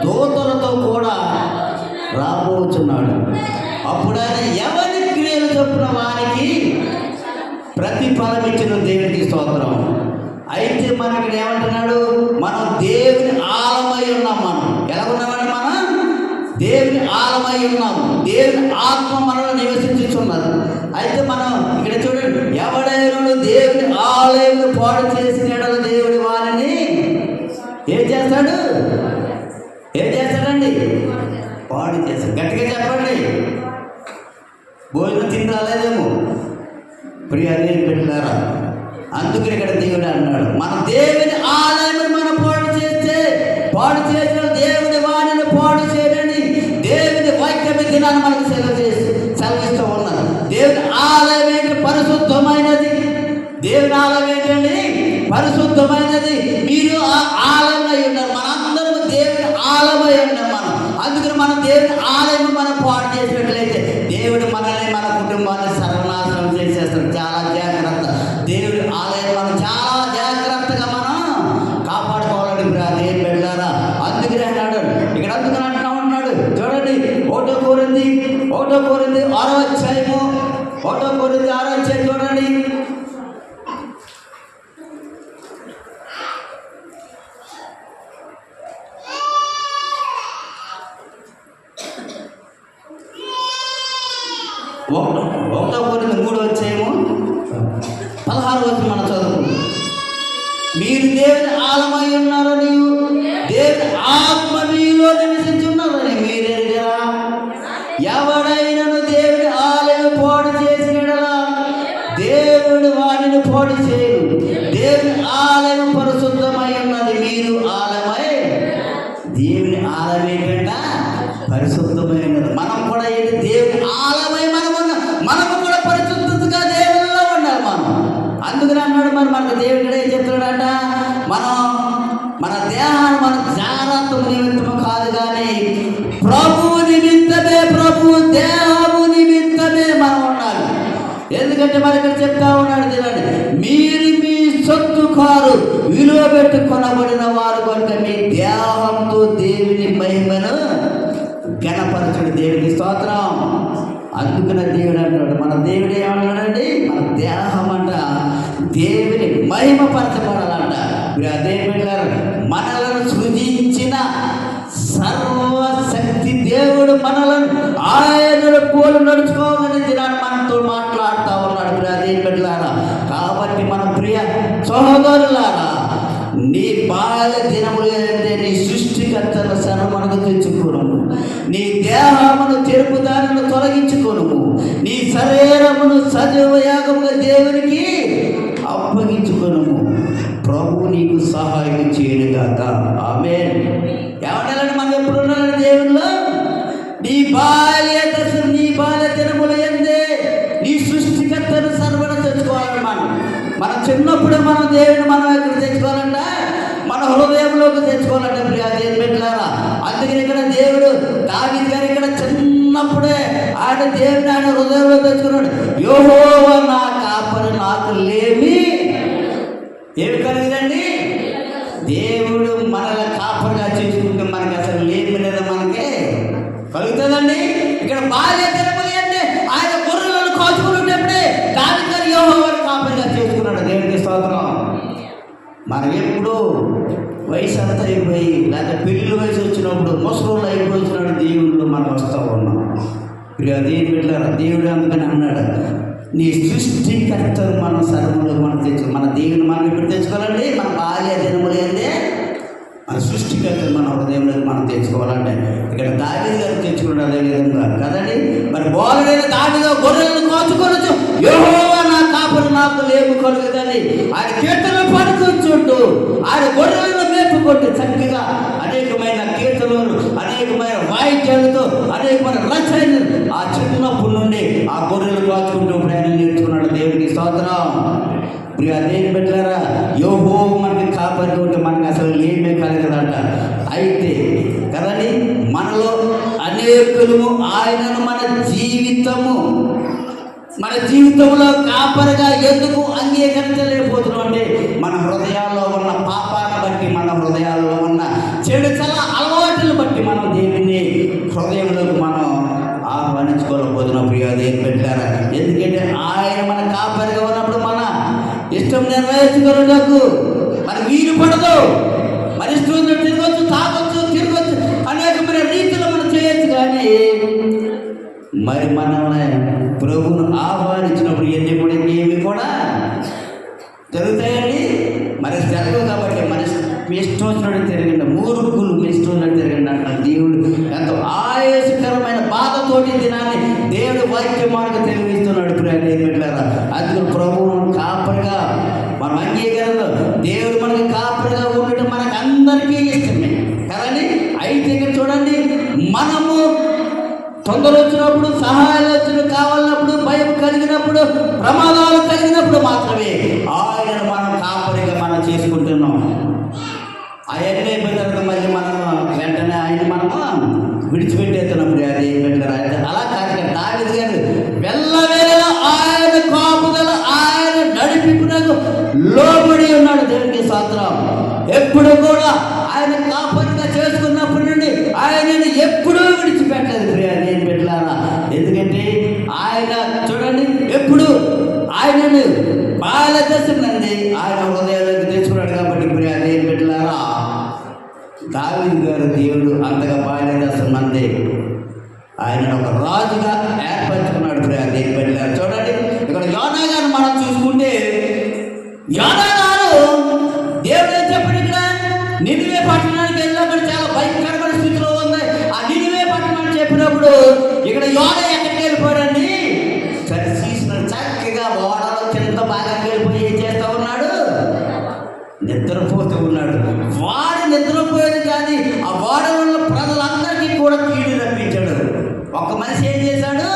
దూతలతో కూడా రాబోచున్నాడు. అప్పుడు ఆయన ఎవరి క్రియలు చొప్పున వారికి ప్రతిఫలం ఇచ్చిన దేవునికి స్తోత్రం. అయితే మనం ఇక్కడ ఏమంటున్నాడు, మనం దేవుని ఆలమై ఉన్నాం. మనం ఎలా ఉన్నామండి? మనం దేవుని ఆలమై ఉన్నాము. దేవుని ఆత్మ మనలో నివసించుచున్నది. అయితే మనం ఇక్కడ చూడండి, ఎవడైనా దేవుని ఆలయం పాడు చేసిన దేవుడి వారిని ఏం చేస్తాడండి? పాడు చేస్తాడు. గట్టిగా చెప్పండి. భోజనం తిని రాలేదేమో ప్రియాన్ని పెట్టారా. అందుకని ఇక్కడ దేవుడు అన్నాడు, మన దేవుని ఆలయం మనం పాడు చేసిన దేవుని వాణిని పాడు చేయడండి. దేవుని వాక్యమే దినాన్ని మనకు సెలవిస్తూ ఉన్నారు. దేవుని ఆలయం ఏంటి? పరిశుద్ధమైనది. దేవుని ఆలయం ఏంటండి? పరిశుద్ధమైనది. మీరు ఆ ఆలయమై ఉన్నారు. మనందరం దేవుని ఆలయమై ఉన్నాం మనం. అందుకని మన దేవుని ఆలయం మనం పాడు చేసినట్లయితే దేవుడు మనల్ని, మన కుటుంబాన్ని సర్వనాశనం చేసేస్తాడు. చాలా జాగ్రత్త. దేవుడి ఆలయం మనం చాలా జాగ్రత్తగా మనం కాపాడుకోవాలని అదేం వెళ్ళారా. అందుకని అన్నాడు ఇక్కడ. అందుకని అంటున్నా ఉన్నాడు చూడండి. 1 కొరింథీ 6వ అధ్యాయము 1 కొరింథీ 6వ అధ్యాయం చూడండి. ఒకటో కొరింథీ 3వ అధ్యాయము 16వ వచనం మనం చదువుకుంటాం. మీరు దేవుని ఆలమై ఉన్నారని, దేవుని ఆత్మ మీలో నివసించున్నారని మీరు ఎరుగరా. ఎవడైనను దేవుని ఆలయం పాడు చేసినడలా దేవుడు వారిని పాడు చేయడు. దేవుని ఆలయం పరిశుద్ధమై ఉన్నది. మీరు ఆలయమై. దేవుని ఆలయం ఏంటంట? పరిశుద్ధమైనది. మనం కూడా ఏంటి? దేవుని ఆలయమై మనము కూడా పరిశుద్ధతగా దేవుల్లో ఉండాలి మనం. అందుకని అన్నాడు మరి మనకు దేవుడు ఏం చెప్తున్నాడంట, మన దేహాన్ని మన జాగ్రత్త నిమిత్తము కాదు కానీ ప్రభువు నిమిత్తమే, ప్రభు దేహము నిమిత్తమే మనం ఉండాలి. ఎందుకంటే మరి ఇక్కడ చెప్తా ఉన్నాడు చూడండి, మీరు మీ సొత్తు కారు విలువ పెట్టి కొనబడిన వారు కనుక మీ దేహంతో దేవుని మహిమను గణపరచుడు. దేవుడికి స్తోత్రం. అందుకనే దేవుడు అంటాడు, మన దేవుడు ఏమన్నాడండి, మన దేహం అంట దేవుని మహిమపరచబడాలంట. అదే బిడ్డలారా, మనలను సృజించిన సర్వశక్తి దేవుడు మనలను ఆయన పోలు నడుచుకోవాలని దినాన్ని మనతో మాట్లాడుతూ ఉన్నాడు. అదే బిడ్డలారా, కాబట్టి మన ప్రియ సహోదరులారా, నీ బాల్య దినములు అంటే నీ సృష్టికర్తను శరణకు తెచ్చుకోను, నీ దేహమును చెరుపుదారులను తొలగించుకోను, నీ శరీరమును సజీవ యాగముగా దేవునికి అప్పగించుకోను. ప్రభు నీకు సహాయం చేయనుగాక. ఆమేన్. ఏమంటారండి, మనం ఎప్పుడు ఉన్నారండి దేవునిలో? నీ బాల్య దశలు, నీ బాల్య దినములు ఎందే నీ సృష్టికర్తను సర్వన తెచ్చుకోవాలని మనం చిన్నప్పుడే మనం దేవుని మనం ఎక్కడ తెచ్చుకోవాలంట, మన హృదయంలోకి తెచ్చుకోవాలంటే ప్రియ దేవుని బిడ్డలారా. అందుకని ఇక్కడ దేవుడు దావీదు గారు ఇక్కడ చిన్నప్పుడే ఆయన దేవుని ఆయన హృదయంలో తెచ్చుకున్నాడు. యెహోవా నా కాపరి, నాకు లేమి ఏమి కలిగిందండి. దేవుడు మనల్ని కాపరిగా చేసుకుంటే మనకి అసలు లేమి లేదా మనకి కలుగుతుందండి. ఇక్కడ బాల్య దినములు అంటే ఆయన గొర్రెలను కాచుకునేటప్పుడే దావీదు గారు యెహోవాను కాపరిగా చేసుకున్నాడు. దేవునికి స్తోత్రం. మనం ఎప్పుడు వయసు అంతా అయిపోయి లేకపోతే పెళ్ళి వయసు వచ్చినప్పుడు ముసలోళ్ళు అయిపోయినాడు దేవుళ్ళు మనం వస్తూ ఉన్నాం. ప్రియ దేవుని బిడ్డలారా, దేవుడు అందుకని అన్నాడు, నీ సృష్టికర్తను మన సర్వములు మనం తెచ్చు, మన దేవుని మనం ఇప్పుడు తెచ్చుకోవాలండి. మన బాల్య దినములు ఏందే మన సృష్టికర్తను మన హృదయంలోకి మనం తెచ్చుకోవాలంటే ఇక్కడ దావీదు గారు తెచ్చుకున్నాడు. అదే విధంగా కదండి, మరి బోలడైన దావీదు గొర్రెలను కాచుకోవచ్చు, యెహోవా నా కాపరి, నాకు లేమి కలుగుతుంది. ఆయన కీర్తనలు పాడుకుంటుంటూ ఆయన గొర్రెలను మేపుకుంటూ చక్కగా అనేకమైన కీర్తనలు, అనేకమైన వాయిద్యాలతో, అనేకమైన రచనలు ఆ చిన్నప్పటి నుండి ఆ గొర్రెలు కాచుకుంటూ ఆయన నేర్చుకున్నాడు. దేవునికి స్తోత్రం. ప్రియ దేవుని బిడ్డలారా, యెహోవా మనకి కాపరిగా ఉంటే మనకి అసలు ఏమీ కలగదంట. అయితే కదండి, మనలో అనేకులు ఆయనను మన జీవితంలో కాపరిగా ఎందుకు అంగీకరించలేకపోతున్నాం అంటే మన హృదయాల్లో ఉన్న పాపాన్ని బట్టి, మన హృదయాల్లో ఉన్న చెడు చల్ల అలవాటులు బట్టి మనం దేవుని హృదయంలోకి మనం ఆహ్వానించుకోలేకపోతున్నాం. ప్రియ దేవుని బిడ్డలారా, ఎందుకంటే ఆయన మన కాపరిగా ఉన్నప్పుడు మన ఇష్టం నెరవేర్చుకోవడానికి మన వీలు పడదు. మన ఇష్టం తిరగచ్చు, తాగొచ్చు, తిరగచ్చు, అనేకమైన రీతిలో మనం చేయొచ్చు. కానీ మరి మనల్ని ప్రభువును ఆహ్వానించినప్పుడు ఎన్ని కూడా ఏమి కూడా జరుగుతాయండి. మరి జరగవు కాబట్టి మన ఇష్టం వచ్చినట్టు తిరగండి, మూర్ఖులు మీ ఇష్టం వచ్చినట్టు తిరగండి అంటున్నాడు దేవుడు. ఎంతో ఆయాసకరమైన బాధతోటి దినాన్ని దేవుడు వాక్య మార్గం తెలివిస్తున్నాడు. ప్రియులారా, అందుకు ప్రభువును కాపరిగా మనం అంగీకరణ, దేవుడు మనకి కాపరిగా ఉండటం మనకు అందరికీ ఇష్టమే కదండి. అయితే ఇక్కడ చూడండి, మనము తొందర వచ్చినప్పుడు, సహాయాలు వచ్చినప్పుడు, కావాలన్నప్పుడు, భయం కలిగినప్పుడు, ప్రమాదాలు కలిగినప్పుడు మాత్రమే ఆయనను మనం కాపరిగా మనం చేసుకుంటున్నాం. అవన్నీ అయిపోయిన తర్వాత మళ్ళీ మనం వెంటనే ఆయన మనము విడిచిపెట్టేస్తున్నప్పుడు అది పెట్టారు. అలా కాదు, దావీదు గారు వెళ్ళవేళ ఆయన కాపుదల, ఆయన నడిపింపునకు లోబడి ఉన్నాడు. దేవునికి స్తోత్రం. ఎప్పుడు కూడా ఆయన కాపరిగా చేసుకున్నప్పటి నుండి ఆయనని ఎప్పుడూ విడిచిపెట్టలేదు. ప్రియ దేవుని బిడ్డలారా, ఎందుకంటే ఆయన చూడండి ఎప్పుడు ఆయనను బాల దశ నుండి ఆయన హృదయాలకు తెచ్చుకున్నాడు. కాబట్టి ప్రియ దేవుని బిడ్డలారా, దావీదు గారు దేవుడు అంతగా బాల్య దశ మంది ఆయన ఒక రాజుగా ఏర్పరచుకున్నాడు. ప్రియ దేవుని బిడ్డలారా, చూడండి ఇక్కడ యోనా గారు మనం చూసుకుంటే, యోనా గారు దేవుడు చెప్పండి, ఇక్కడ నినివే పట్టణానికి వెళ్ళినప్పుడు చాలా భయంకరమైన స్థితిలో ఉంది. ఆ నినివే పట్టణాన్ని చెప్పినప్పుడు ఇక్కడ యోనా ఎక్కడికి వెళ్ళిపోయాడండి, చక్కగా ఓడలో కింద బాగా వెళ్ళిపోయి ఏం చేస్తూ ఉన్నాడు, నిద్రపోతూ ఉన్నాడు. వాడు నిద్రపోయేది కానీ ఆ ఓడలో ప్రజలందరికీ కూడా కీడు రప్పించాడు. ఒక మనిషి ఏం చేశాడు,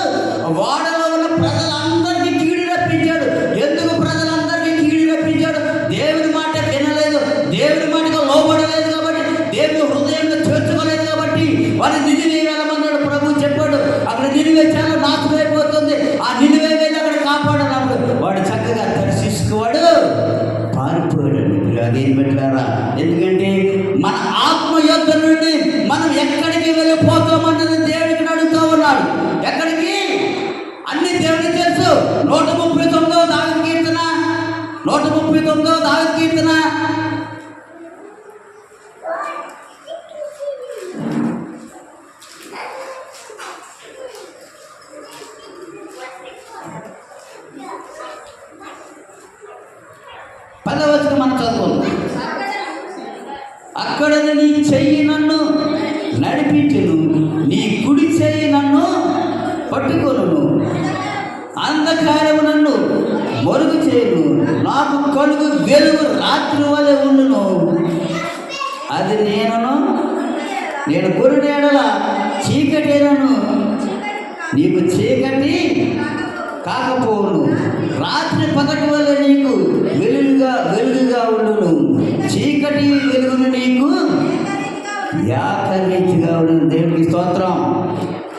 ఓడలో ఉన్న ప్రజలందరికీ కీడు రప్పించాడు. ఎందుకు ప్రజలందరికీ కీడు రప్పించాడు? దేవుడి మాట వినలేదు, దేవుడి మాటకు లోబడలేదు కాబట్టి, దేవుడి హృదయంలో చేర్చుకోలేదు కాబట్టి వాడు నినివే వెళ్ళమన్నాడు. ప్రభు చెప్పాడు, అక్కడ నినివే చాలా నాశనం అయిపోతుంది, ఆ నినివే వెళ్ళి అక్కడ కాపాడనప్పుడు వాడు చక్కగా దర్శించుకోవాడు, పారిపోయాడు. అదేం పెట్టారా, ఎందుకంటే మన ఆత్మ యుద్ధం నుండి మనం ఎక్కడికి వెళ్ళిపోతామన్నది దేవుడికి అడుగుతా ఉన్నాడు. 139వ దావీదు కీర్తన 139వ దావీదు కీర్తన 10వ వచనం మనం చదువుకుందాం. అక్కడ నీ చెయ్యి నన్ను నడిపించును, నీ కుడి చెయ్యి నన్ను పట్టుకొను, అంధకారము నన్ను మరుగు చేయను, నాకు కలుగు వెలుగు రాత్రి వలె ఉండును. అది నేను గురుడేడల చీకటేనను, నీకు చీకటి కాకపోవును, రాత్రి పగటి వల్ల నీకు వెలుగుగా ఉండును, చీకటి వెలుగును నీకు ఏకరీతిగా ఉండును. దేవుడికి స్తోత్రం.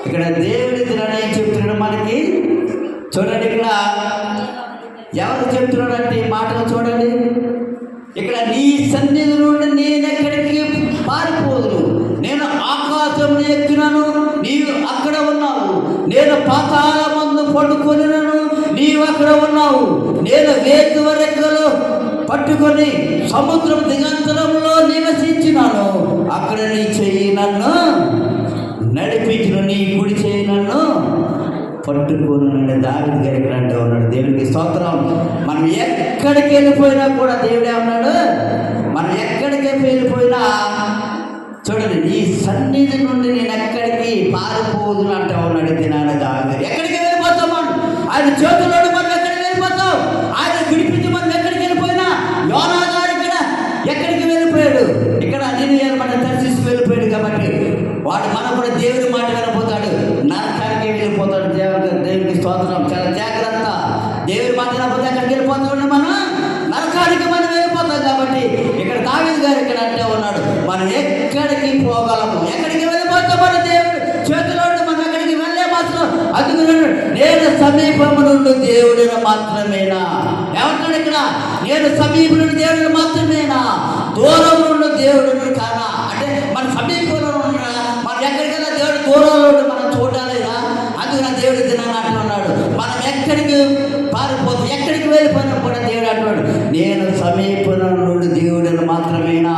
ఇక్కడ దేవుడి దినని చెప్తున్నాడు మనకి. చూడండి, ఇక్కడ ఎవరు చెప్తున్నాడంటే ఈ మాటలు చూడండి. ఇక్కడ నీ సన్నిధి నుండి నేను ఎక్కడికి పారిపోదును, నేను ఆకాశంలో ఎక్కినను, నీవు అక్కడ ఉన్నావు, నేను పాతాళమందు పడుకొనినను, నీవు అక్కడ ఉన్నావు, నేను వేకువ రెక్కలు పట్టుకొని సముద్రం దిగంతరంలో నివసించినాను, అక్కడ నీ చెయ్యి నన్ను నడిపించును, నీ కుడి చెయ్యి నన్ను పట్టుకోను. దావీదు గారు ఇక్కడ అంటే ఉన్నాడు. దేవుడికి స్తోత్రం. మనం ఎక్కడికి వెళ్ళిపోయినా కూడా దేవుడే ఉన్నాడు. మనం ఎక్కడికి వెళ్ళిపోయినా చూడండి, నీ సన్నిధి నుండి నేను ఎక్కడికి పారిపోదు అంటే ఉన్నాడు దినాన దావీదు. ఎక్కడికి వెళ్ళిపోతాం ఆయన చేతుల్లో, మనం ఎక్కడికి వెళ్ళిపోతాం ఆయన విడిపించి మనం ఎక్కడికి వెళ్ళిపోయినా. యోనా గారు ఇక్కడ ఎక్కడికి వెళ్ళిపోయాడు, ఇక్కడ నేను మనం దర్శిస్తూ వెళ్ళిపోయాడు కాబట్టి వాడు మనం కూడా దేవుడి మాట వినపోతాడు, నరకానికి వెళ్ళిపోతాడు. దేవుడికి స్తోత్రం. చాలా జాగ్రత్త. దేవుడి మాట వినకపోతే ఎక్కడికి వెళ్ళిపోతాడు, మనం నరకానికి మనం వెళ్ళిపోతాం. కాబట్టి ఇక్కడ దావీదు గారు ఇక్కడ అంటే ఉన్నాడు, మనం ఎక్కడికి పోగలము, ఎక్కడికి వెళ్ళిపోతాం మన దేవుడు చేతిలో, మనం ఎక్కడికి వెళ్ళే మాత్రం. అందుకు నేను సమీపము నుండి దేవుడిని మాత్రమేనా ఏమంటాడు ఇక్కడ, నేను సమీపం నుండి దేవుడిని మాత్రమేనా, దూరం నుండి దేవుడిని కానా. అంటే మన సమీపంలో ఉన్నా, మనం ఎక్కడికైనా దేవుడు దూరంలో మనం చూడాలిదా. అందుకని దేవుడి దినాన్ని అంటున్నాడు, మనం ఎక్కడికి పారిపోతాం, ఎక్కడికి వెళ్ళిపోయినా కూడా దేవుడు అంటున్నాడు, నేను సమీపం నుండి దేవుడిని మాత్రమేనా,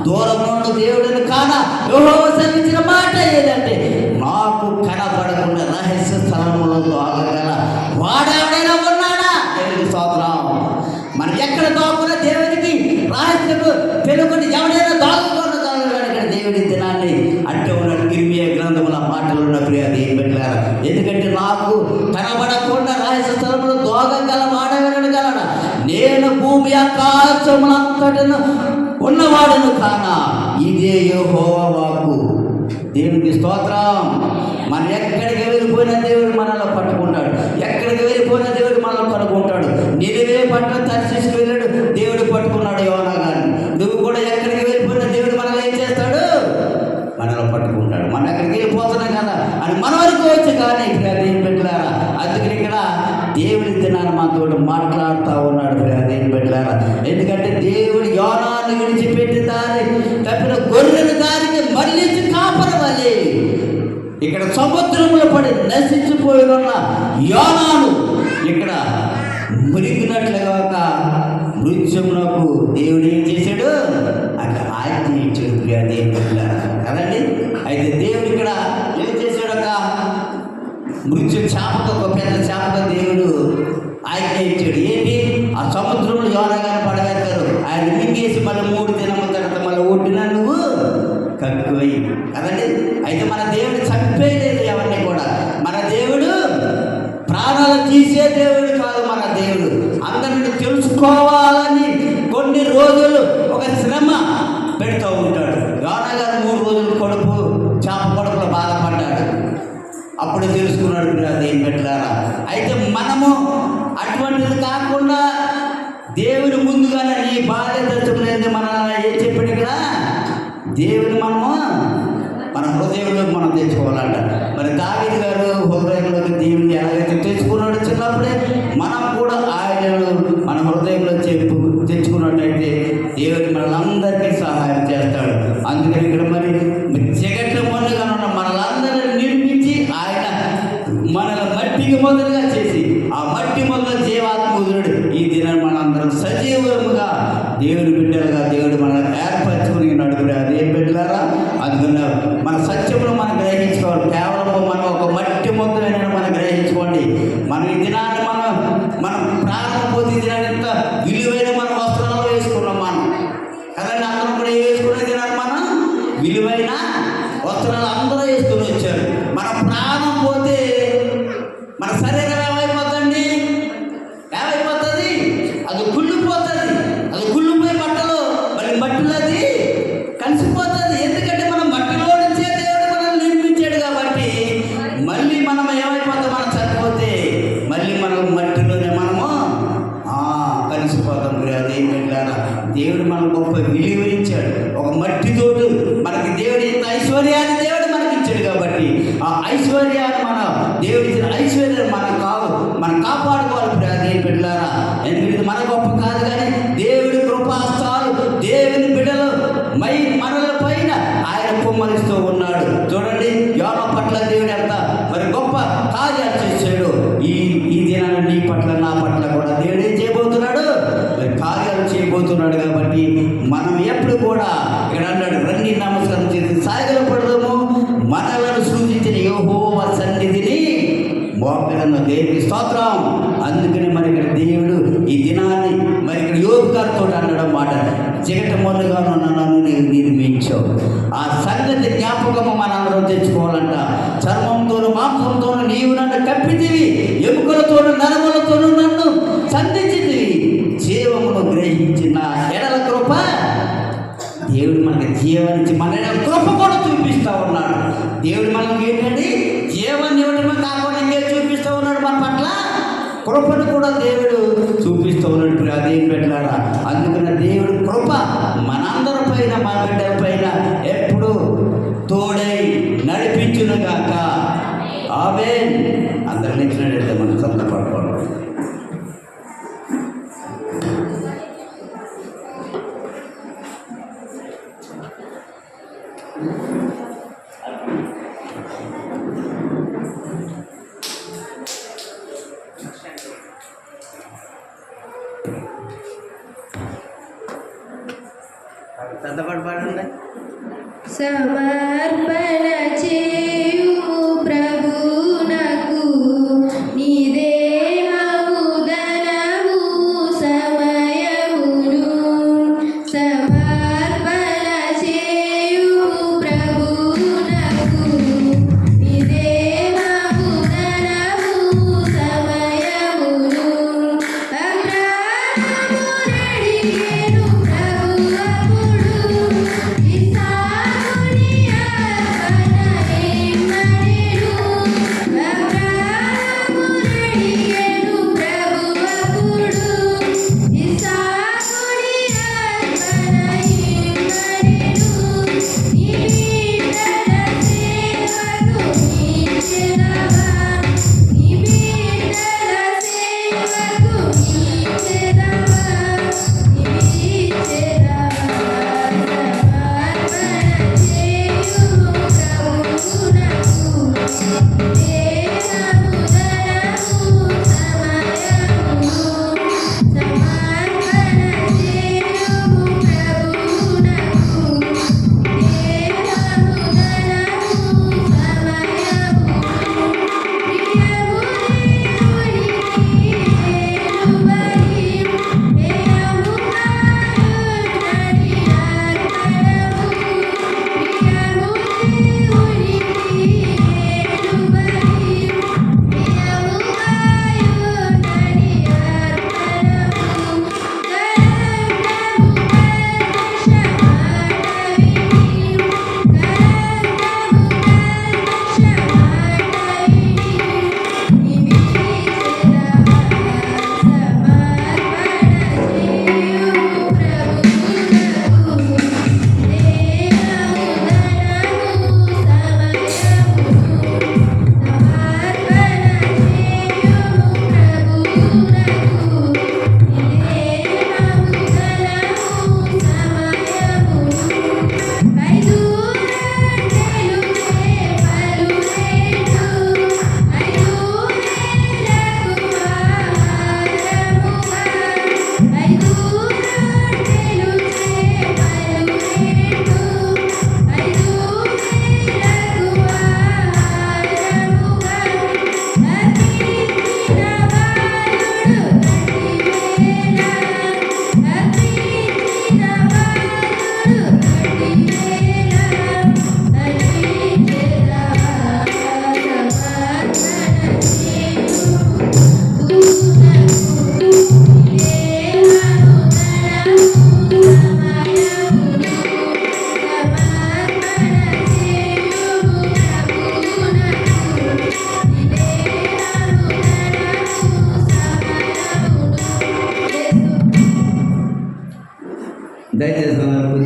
దూరం నుండి దేవుడిని కానా. యెహోవా సెలవిచ్చిన మాట ఏదంటే, నాకు కనపడకుండా రహస్య స్థలములో దాగగల వాడెవడైనా ఉన్నాడా. దేవుడికి స్తోత్రం. మనం ఎక్కడ దాక్కున్నా దేవుడికి రహస్యము తెలుగుని ఎవడైనా దాగుకున్న ఇక్కడ దేవుడి దినాన్ని అంటే ఉన్నాడు. ఇర్మియా గ్రంథముల మాటలు ఉన్న ప్రియ దేవుని బిడ్డలారా, ఎందుకంటే నాకు కనబడకుండా రహస్య స్థలములో దోగగల వాడెవడగలడా, నేను భూమి ఆకాశములంతటను ఉన్నవాడును కానా. ఇదే యెహోవా వాక్కు. దేవునికి స్తోత్రం. మనం ఎక్కడికి వెళ్ళిపోయినా దేవుడు మనలో పట్టుకుంటాడు, ఎక్కడికి వెళ్ళిపోయినా దేవుడు మనలో పట్టుకుంటాడు. నినివే పట్ల తర్షీషు వెళ్ళాడు, దేవుడు పట్టుకున్నాడు యోనా గారిని. నువ్వు కూడా ఎక్కడికి వెళ్ళిపోయినా దేవుడు మనలో ఏం చేస్తాడు, మనలో పట్టుకుంటాడు. మనం ఎక్కడికి వెళ్ళిపోతున్నాం కదా అని మనం అనుకోవచ్చు, కానీ దేవుని బిడ్డలారా అందుకని ఇక్కడ దేవుడి దినాన్ని మనతో మాట్లాడుతూ ఉన్నాడు దేవుని బిడ్డలారా. ఎందుకంటే దేవుడు యోనాను విడిచిపెట్టి దారి తప్పిన గొర్రెల దారికి మళ్ళించి కాపరవాలి. ఇక్కడ సముద్రంలో పడి నశించిపోయిన యోనాను ఇక్కడ మునిగినట్లుగా ఒక మృత్యుమునకు దేవుడు ఏం చేశాడు, అక్కడ ఆజ్ఞ ఇచ్చాడు దేవుని బిడ్డలారా కదండి. అయితే దేవుడు ఇక్కడ ఏం చేశాడు, ఒక మృత్యు చేపతో, ఒక పెద్ద చేపతో దేవుడు ఆజ్ఞ ఇచ్చాడు. ఏంటి, ఆ సముద్రంలో యోనా గారిని పడవేస్తారు, ఆయన మింగేసి మళ్ళీ 3 దినముల తర్వాత మళ్ళీ ఒడ్డున నువ్వు కక్కువై కదండి. అయితే మన దేవుడు చంపేయలేదు ఎవరిని కూడా. మన దేవుడు ప్రాణాలు తీసే దేవుడు కాదు. మన దేవుడు అందరిని తెలుసుకోవాలని కొన్ని రోజులు ఒక శ్రమ పెడుతూ ఉంటాడు. యోనా గారు 3 రోజులు చేప కడుపులో బాధపడ్డాడు. అప్పుడు తెలుసుకున్నాడు దేవుని బిడ్డలారా. అయితే మనము అటువంటిది కాకుండా దేవుని ముందుగానే నీ బాధ్యత తెలుసుకునేది మన ఏం చెప్పాడు ఇక్కడ, దేవుని మన హృదయంలోకి మనం తెచ్చుకోవాలంట. మరి దావీదు గారు హృదయంలోకి దేవుని ఎలాగైతే తెచ్చుకున్నాడో చిన్నప్పుడే మనం కూడా ఆయనను మన హృదయంలో తెచ్చుకున్నట్టయితే దేవుడు మనలందరికీ సహాయం చేస్తాడు. అందుకని ఇక్కడ మరి జగట్ల మొన్నగా ఉన్న మనలందరినీ నిర్మించి ఆయన మనల్ని మట్టికి మొదలుగా చేసి ఆ మట్టి బిడ్డలుగా దేవుడు మనల్ని ఏర్పరచుకుని ఉన్నాడు. అదేం బిడ్డలారా, అందుకని మన సత్యమును మనం గ్రహించుకోవాలి. కేవలం మనం ఒక మట్టి మొత్తమైన మనం గ్రహించుకోండి. మనం ఈ దినాన్ని మనం ప్రాణం పోతే ఈ దినాన్ని ఎంత విలువైన మన వస్త్రాలు వేసుకున్నాం మనం కదండి. అందరం కూడా వేసుకునే దినాన్ని మనం విలువైన వస్త్రాలు అందరూ వేసుకుని వచ్చారు. మన ప్రాణం పోతే మన శరీరం ఏమైపోతుంది? ఏమైపోతుంది? అది కుళ్ళిపోతుంది. అది కుళ్ళిపోయి బట్టలు మళ్ళీ మట్టిలో అది కలిసిపోతుంది. ఎందుకంటే మనం మట్టిలో నుంచే దేవుడు మనల్ని నిర్మించాడు కాబట్టి మళ్ళీ మనం ఏమైపోతాం? మనం చనిపోతే మళ్ళీ మనం మట్టిలోనే మనము కలిసిపోతాం. అదేం పెట్టారా, దేవుడు మనకు గొప్ప విలువ ఇచ్చాడు. ఒక మట్టితోడు మనకి దేవుడు ఇంత ఐశ్వర్యాన్ని దేవుడు మనకి ఇచ్చాడు కాబట్టి ఆ ఐశ్వర్యాన్ని దేవుడి ఇచ్చిన ఐశ్వర్యం మనం కాపాడుకోవాలి. అదేం పెట్టారా, ఎందుకంటే మన గొప్ప కాదు కానీ దేవుడి కృపాస్తాలు దేవుని బిడ్డలు మనల పైన ఆయన కుమ్మరిస్తూ ఉన్నాడు. చూడండి, యోనా పట్ల దేవుడు ఎంత మరి గొప్ప కార్యాలు చేశాడు. ఈ దినాన్ని నీ పట్ల నా పట్ల కూడా దేవుడు ఏం చేయబోతున్నాడు? కార్యాలు చేయబోతున్నాడు. కాబట్టి మనం ఎప్పుడు కూడా ఇక్కడ అన్నాడు, రండి నమస్కారం చేసి సాగిల పడదాము, మనలను సూచించిన యెహోవా సన్నిధిని మోకరన్న దేవుని స్తోత్రం. అందుకని మరి ఇక్కడ దేవుడు ఈ దినాన్ని మరి ఇక్కడ యోగు గారితో అన్నాడు మాట, జగటమొన్నగాను నన్ను నేను నిర్మించావు. ఆ సంగతి జ్ఞాపకము మనందరం తెచ్చుకోవాలంట. చర్మంతోను మాంసంతోను నీవు నన్ను కప్పితివి, ఎముకలతోను నరములతోను నన్ను సంధించితివి, జీవమును గ్రహించిన ఎడల కృప. దేవుడు మనకి జీవానికి మన కృప కూడా చూపిస్తూ ఉన్నాడు. దేవుడు మనకి ఏంటండి? జీవాన్ని ఇవ్వడమే కాకుండా ఇంకేం చూపిస్తూ ఉన్నాడు? మన పట్ల కృపను కూడా దేవుడు చూపిస్తూ ఉన్నాడు. అదేం పెట్టారా, అందుకని దేవుడు కృప మనందరి పైన మన బిడ్డల పైన ఎప్పుడు తోడై నడిపించును గాక. ఆమేన్. అందరి నిచ్చినట్లయితే మనం సంతపడుకోవాలి. సమర్పణ చేయు ప్రభునకు నీదే మహుదనము సమయమును. సమర్పణ చేయు ప్రభునకు నీదే మహుదనము సమయమును. అబ్రాహాము నడిగెను ప్రభువప్పుడు, ఇస్సాకుని అర్పణ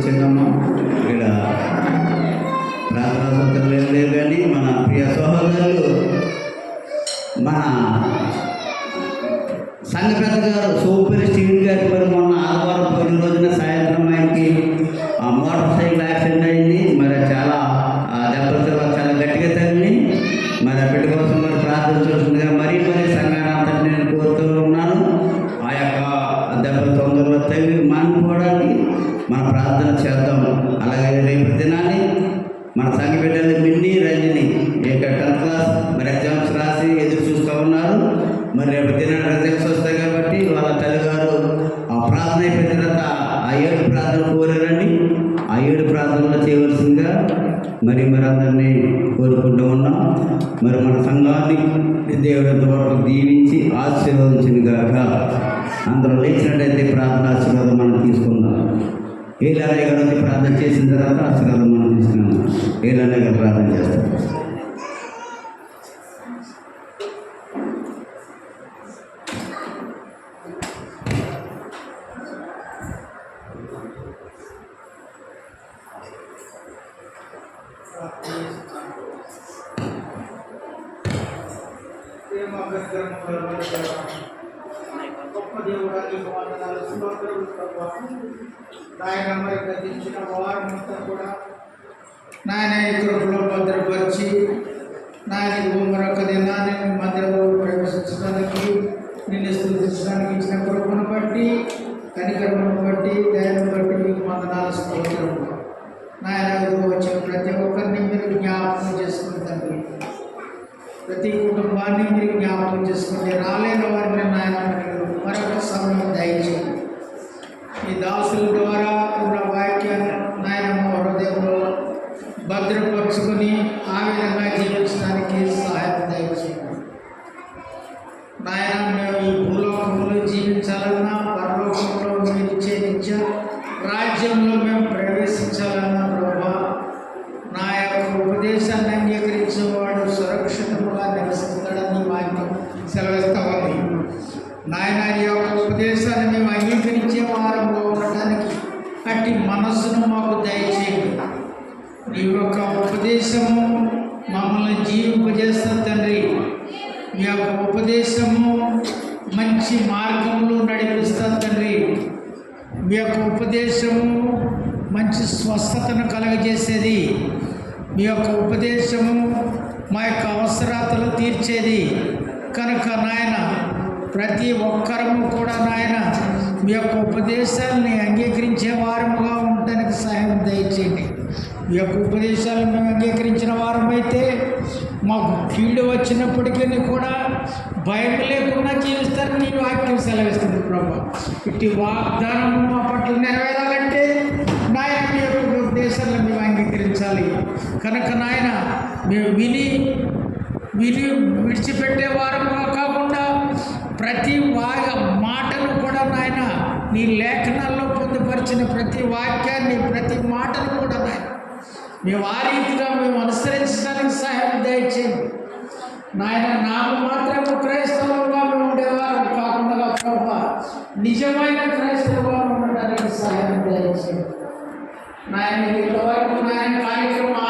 చిన్నమ్మ ఇక్కడ ప్రార్థనా సూత్రం లేవు కానీ మన ప్రియ సహోదరులు మన సంఘ పెద్ద గారు సూపర్ స్టీవెన్ గారి మరి మొన్న ఆదివారం పోయిన రోజున సాయంత్రం ఆయనకి మోటార్ సైకిల్ యాక్సిడెంట్ అయింది. మరి చాలా దెబ్బలతో చాలా గట్టిగా తగిలి మరి ఆ బిడ్డ కోసం మరి ప్రార్థించాల్సిందిగా మరీ సంఘాన్ని అంతటి నేను కోరుతూ ఉన్నాను. ఆ యొక్క దెబ్బలు తొందరలో తగిలి మానుకోవడానికి మన ప్రార్థన చేద్దాం. అలాగే రేపు దినాన్ని మన సంఘ బిడ్డలు మిన్ని రంజిని 10th క్లాస్ మరి ఎగ్జామ్స్ రాసి ఎదురు చూస్తూ ఉన్నారు. మరి రేపు దినాన్ని రిజల్ట్స్ వస్తాయి కాబట్టి వాళ్ళ తల్లిగారు ఆ ప్రార్థన అయిపోయిన తర్వాత ఆ 7 ప్రార్థనలు కోరారండి. ఆ 7 ప్రార్థనలు చేయవలసిందిగా మరి అందరినీ కోరుకుంటూ ఉన్నాం. మరి మన సంఘాన్ని దేవుడు ఎంతవరకు దీవించి ఆశీర్వదించింది కాక అందరూ లేచినట్టయితే ప్రార్థన ఆశీర్వాదం మనం తీసుకుందాం. ఏలన్నయ్య గారు వచ్చి ప్రార్థన చేసిన తర్వాత ఆశీర్వాదం మనం తీసుకున్నాం. ఏలన్నయ్య గారు ప్రార్థన చేస్తాం. గొప్ప దేవుడా నీకు వందనాలు స్తోత్రములు ప్రభువా. నాయన మరి గతించిన వారమంతా కూడా నాయన ఈ కృపలో భద్రపరిచి నాయన మరొక దినాన్ని మందిరంలో ప్రవేశించడానికి నిన్ను స్తుతించడానికి ఇచ్చిన కృపను బట్టి కనికరమును బట్టి దయను బట్టి మీకు వందనాలు స్తోత్రములు. నాయన వచ్చిన ప్రతి ఒక్కరిని మీరు జ్ఞాపకం చేసుకుంటారు. ప్రతి కుటుంబాన్ని మీరు జ్ఞాపకం చేసుకోండి. రాలేని వారిని నాయన మరొక సమయం దయచేయండి. ఈ దాసుల ద్వారా ఉన్న వాక్యాన్ని నాయన మా హృదయంలో భద్రపరుచుకొని ఆ విధంగా జీవించడానికి సహాయం దయచేయండి. నాయన మేము ఈ భూలోకంలో జీవించాలన్నా పరలోకంలో మీరు ఇచ్చే నిత్య రాజ్యంలో మేము ప్రవేశించాలన్నా ప్రభా నా యొక్క ఉపదేశాన్ని అంగీకరించేవాడు సురక్షితంగా నివసిస్తాడని వాక్యం సెలవిస్తామని నాయన ఈ యొక్క ఉపదేశాన్ని మేము అంగీకరించే వారంలో ఉండటానికి అట్టి మనస్సును మాకు దయచేయండి. నీ యొక్క ఉపదేశము మమ్మల్ని జీవింపజేస్తుంది తండ్రి. మీ యొక్క ఉపదేశము మంచి మార్గంలో నడిపిస్తుంది తండ్రి. మీ యొక్క ఉపదేశము మంచి స్వస్థతను కలుగజేసేది. మీ యొక్క ఉపదేశము మా యొక్క అవసరాలను తీర్చేది కనుక నాయన ప్రతి ఒక్కరము కూడా నాయన మీ యొక్క ఉపదేశాలని అంగీకరించే వారముగా ఉండడానికి సహాయం దయచేయండి. మీ యొక్క ఉపదేశాలను మేము అంగీకరించిన వారమైతే మాకు కీడు వచ్చినప్పటికీ కూడా భయం లేకుండా జీవిస్తారని నీ వాక్యం సెలవిస్తుంది ప్రభా. ఇట్టి వాగ్దానము మా పట్ల నెరవేరాలంటే నాయన మీ యొక్క ఉపదేశాలను మేము అంగీకరించాలి కనుక నాయన మేము విని విడిచిపెట్టే వారముగా కాకుండా ప్రతి మాటను కూడా నాయన నీ లేఖనాల్లో పొందుపరిచిన ప్రతి వాక్యాన్ని ప్రతి మాటను కూడా నాయన మేము ఆ రీతిగా మేము అనుసరించడానికి సహాయం దయచేయండి నాయన. నాకు మాత్రమే క్రైస్తవులుగా మేము ఉండేవారు కాకుండా ప్రభా నిజమైన క్రైస్తవుగా ఉండడానికి సహాయం దయచేయండి నాయన. ఇంతవరకు నాయన కార్యక్రమం